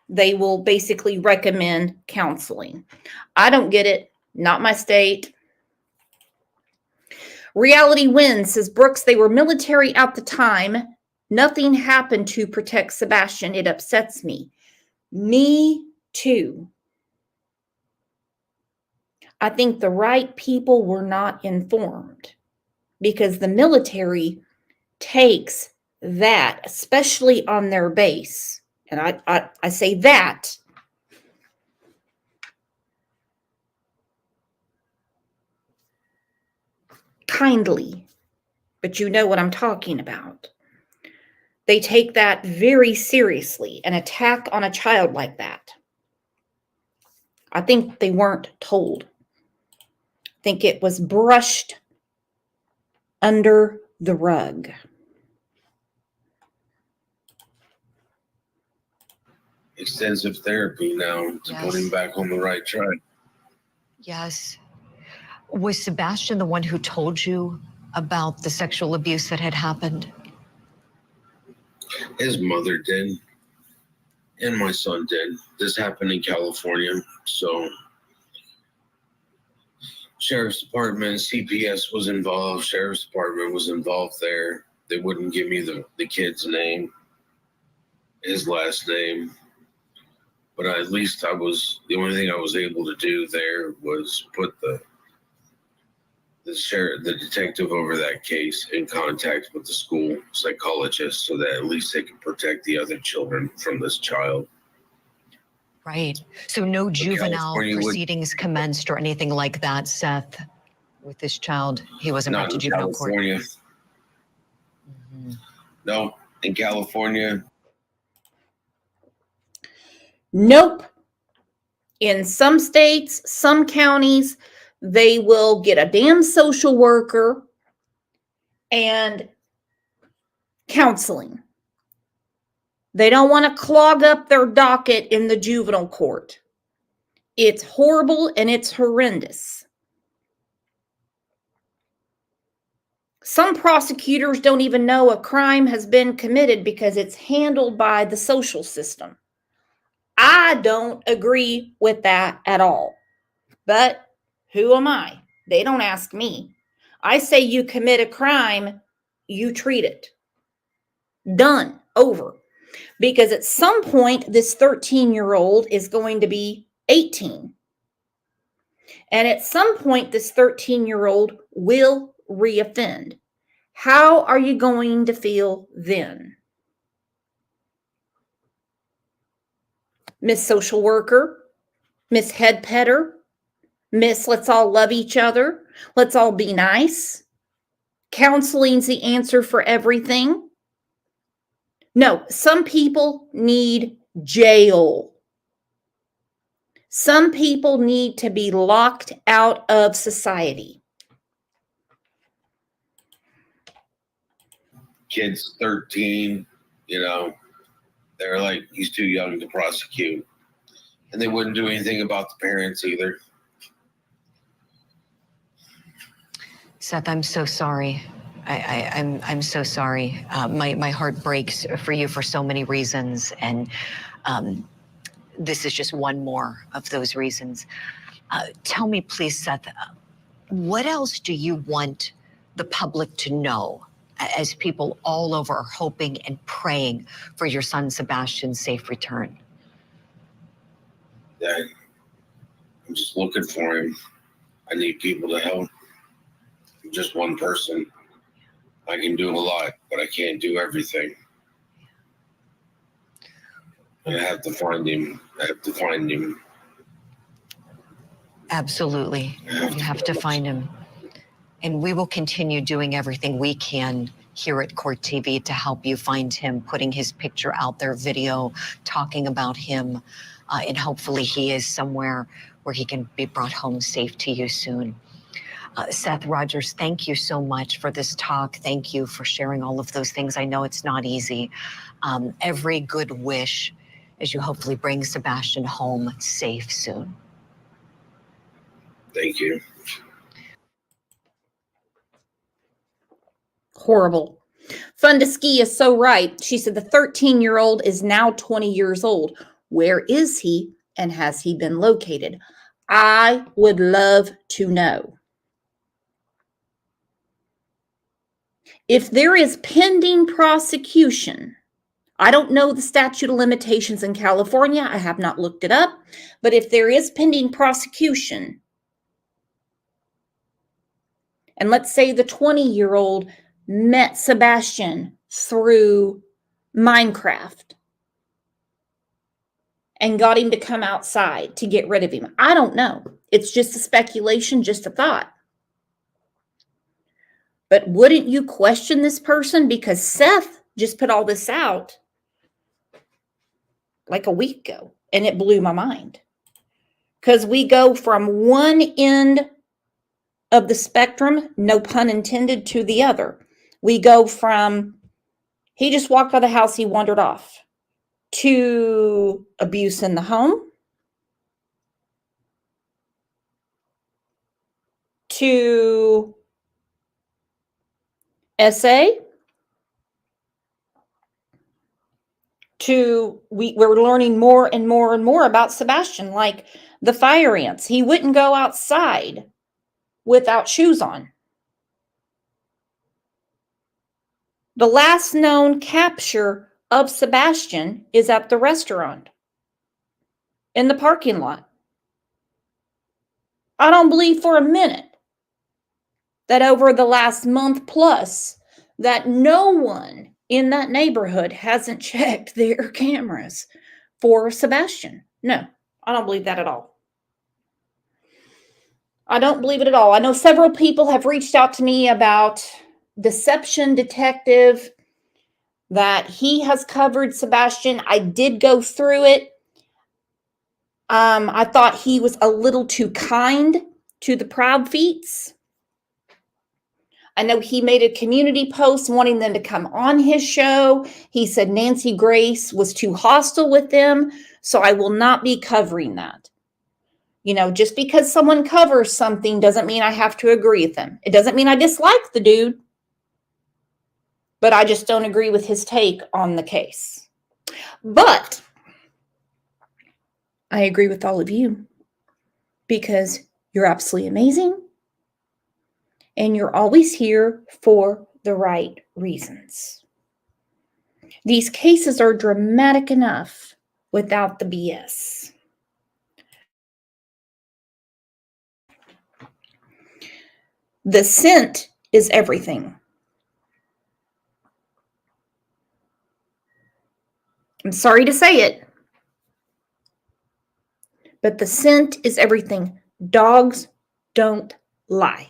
They will basically recommend counseling. I don't get it. Not my state. Reality Wins says, Brooks, they were military at the time. Nothing happened to protect Sebastian. It upsets me. Me too. I think the right people were not informed because the military takes that, especially on their base. And I say that kindly, but you know what I'm talking about. They take that very seriously, an attack on a child like that. I think they weren't told. I think it was brushed under the rug. Extensive therapy now to put him back on the right track. Yes. Was Sebastian the one who told you about the sexual abuse that had happened? His mother did, and my son did. This happened in California, so Sheriff's Department, CPS was involved. Sheriff's Department was involved there. They wouldn't give me the kid's name, his last name. But at least the only thing I was able to do there was put the detective over that case in contact with the school psychologist so that at least they could protect the other children from this child. Right. So no juvenile California proceedings commenced or anything like that, Seth, with this child. He wasn't brought Not to in juvenile court. California. No, in California. Nope. In some states, some counties, they will get a damn social worker and counseling. They don't want to clog up their docket in the juvenile court. It's horrible and it's horrendous. Some prosecutors don't even know a crime has been committed because it's handled by the social system. I don't agree with that at all. But who am I? They don't ask me. I say you commit a crime, you treat it. Done. Over. Because at some point, this 13-year-old is going to be 18. And at some point, this 13-year-old will reoffend. How are you going to feel then? Miss Social Worker, Miss Head Petter, Miss Let's all love each other, let's all be nice. Counseling's the answer for everything. No, some people need jail. Some people need to be locked out of society. Kid's 13, they're like, he's too young to prosecute. And they wouldn't do anything about the parents either. Seth, I'm so sorry. I'm so sorry. My heart breaks for you for so many reasons, and this is just one more of those reasons. Tell me, please, Seth, what else do you want the public to know as people all over are hoping and praying for your son Sebastian's safe return? That I'm just looking for him. I need people to help. I'm just one person. I can do a lot, but I can't do everything. And I have to find him. Absolutely. You have to find him. And we will continue doing everything we can here at Court TV to help you find him, putting his picture out there, video, talking about him, and hopefully he is somewhere where he can be brought home safe to you soon. Seth Rogers, thank you so much for this talk. Thank you for sharing all of those things. I know it's not easy. Every good wish as you hopefully bring Sebastian home safe soon. Thank you. Horrible. Fun to Ski is so right. She said the 13-year-old is now 20 years old. Where is he, and has he been located? I would love to know. If there is pending prosecution, I don't know the statute of limitations in California. I have not looked it up. But if there is pending prosecution, and let's say the 20-year-old met Sebastian through Minecraft and got him to come outside to get rid of him. I don't know. It's just a speculation, just a thought. But wouldn't you question this person? Because Seth just put all this out like a week ago, and it blew my mind. Because we go from one end of the spectrum, no pun intended, to the other. We go from, he just walked out of the house, he wandered off, to abuse in the home, to SA, to we're learning more and more and more about Sebastian, like the fire ants. He wouldn't go outside without shoes on. The last known capture of Sebastian is at the restaurant in the parking lot. I don't believe for a minute that over the last month plus that no one in that neighborhood hasn't checked their cameras for Sebastian. No, I don't believe that at all. I don't believe it at all. I know several people have reached out to me about Deception Detective, that he has covered Sebastian. I did go through it. I thought he was a little too kind to the Proud Feets. I know he made a community post wanting them to come on his show. He said Nancy Grace was too hostile with them, so I will not be covering that. You know, just because someone covers something doesn't mean I have to agree with them. It doesn't mean I dislike the dude, but I just don't agree with his take on the case. But I agree with all of you because you're absolutely amazing. And you're always here for the right reasons. These cases are dramatic enough without the BS. The scent is everything. I'm sorry to say it, but the scent is everything. Dogs don't lie.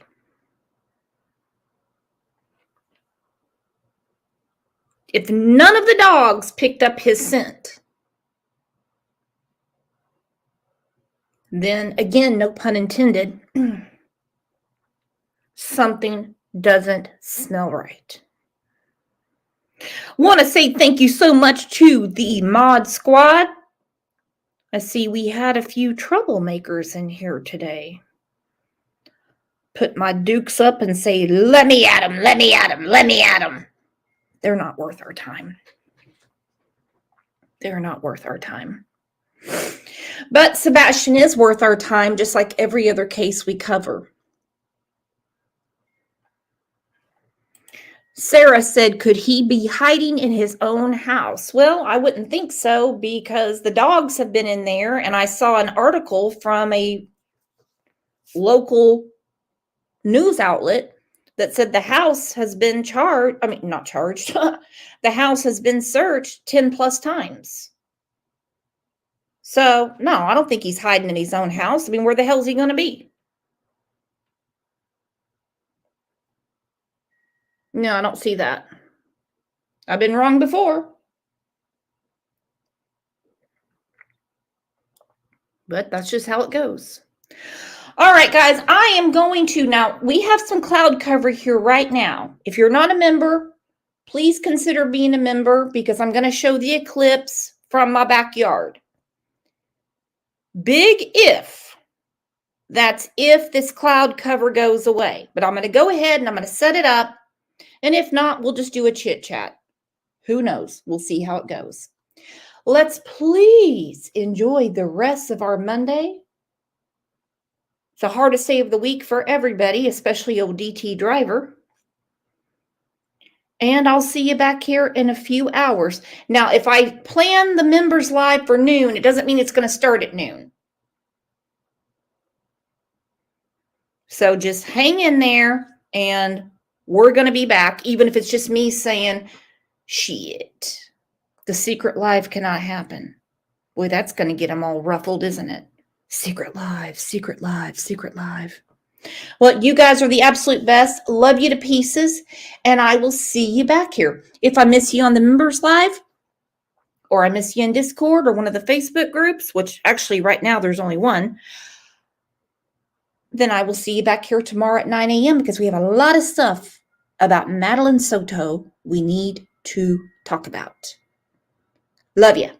If none of the dogs picked up his scent, then again, no pun intended, something doesn't smell right. Want to say thank you so much to the mod squad. I see we had a few troublemakers in here today. Put my dukes up and say, let me at them, let me at them, let me at them. They're not worth our time. They're not worth our time. But Sebastian is worth our time, just like every other case we cover. Sarah said, could he be hiding in his own house? Well, I wouldn't think so because the dogs have been in there, and I saw an article from a local news outlet that said the house has been not charged. The house has been searched 10 plus times. So, no, I don't think he's hiding in his own house. I mean, where the hell is he going to be? No, I don't see that. I've been wrong before. But that's just how it goes. All right, guys, I am going to now, we have some cloud cover here right now. If you're not a member, please consider being a member because I'm going to show the eclipse from my backyard. Big if. That's if this cloud cover goes away. But I'm going to go ahead and I'm going to set it up. And if not, we'll just do a chit chat. Who knows? We'll see how it goes. Let's please enjoy the rest of our Monday. It's the hardest day of the week for everybody, especially old DT driver. And I'll see you back here in a few hours. Now, if I plan the members live for noon, it doesn't mean it's going to start at noon. So just hang in there and we're going to be back, even if it's just me saying, shit, the secret live cannot happen. Boy, that's going to get them all ruffled, isn't it? Secret live, secret live, secret live. Well, you guys are the absolute best. Love you to pieces. And I will see you back here. If I miss you on the members live, or I miss you in Discord or one of the Facebook groups, which actually right now there's only one, then I will see you back here tomorrow at 9 a.m. because we have a lot of stuff about Madeline Soto we need to talk about. Love you.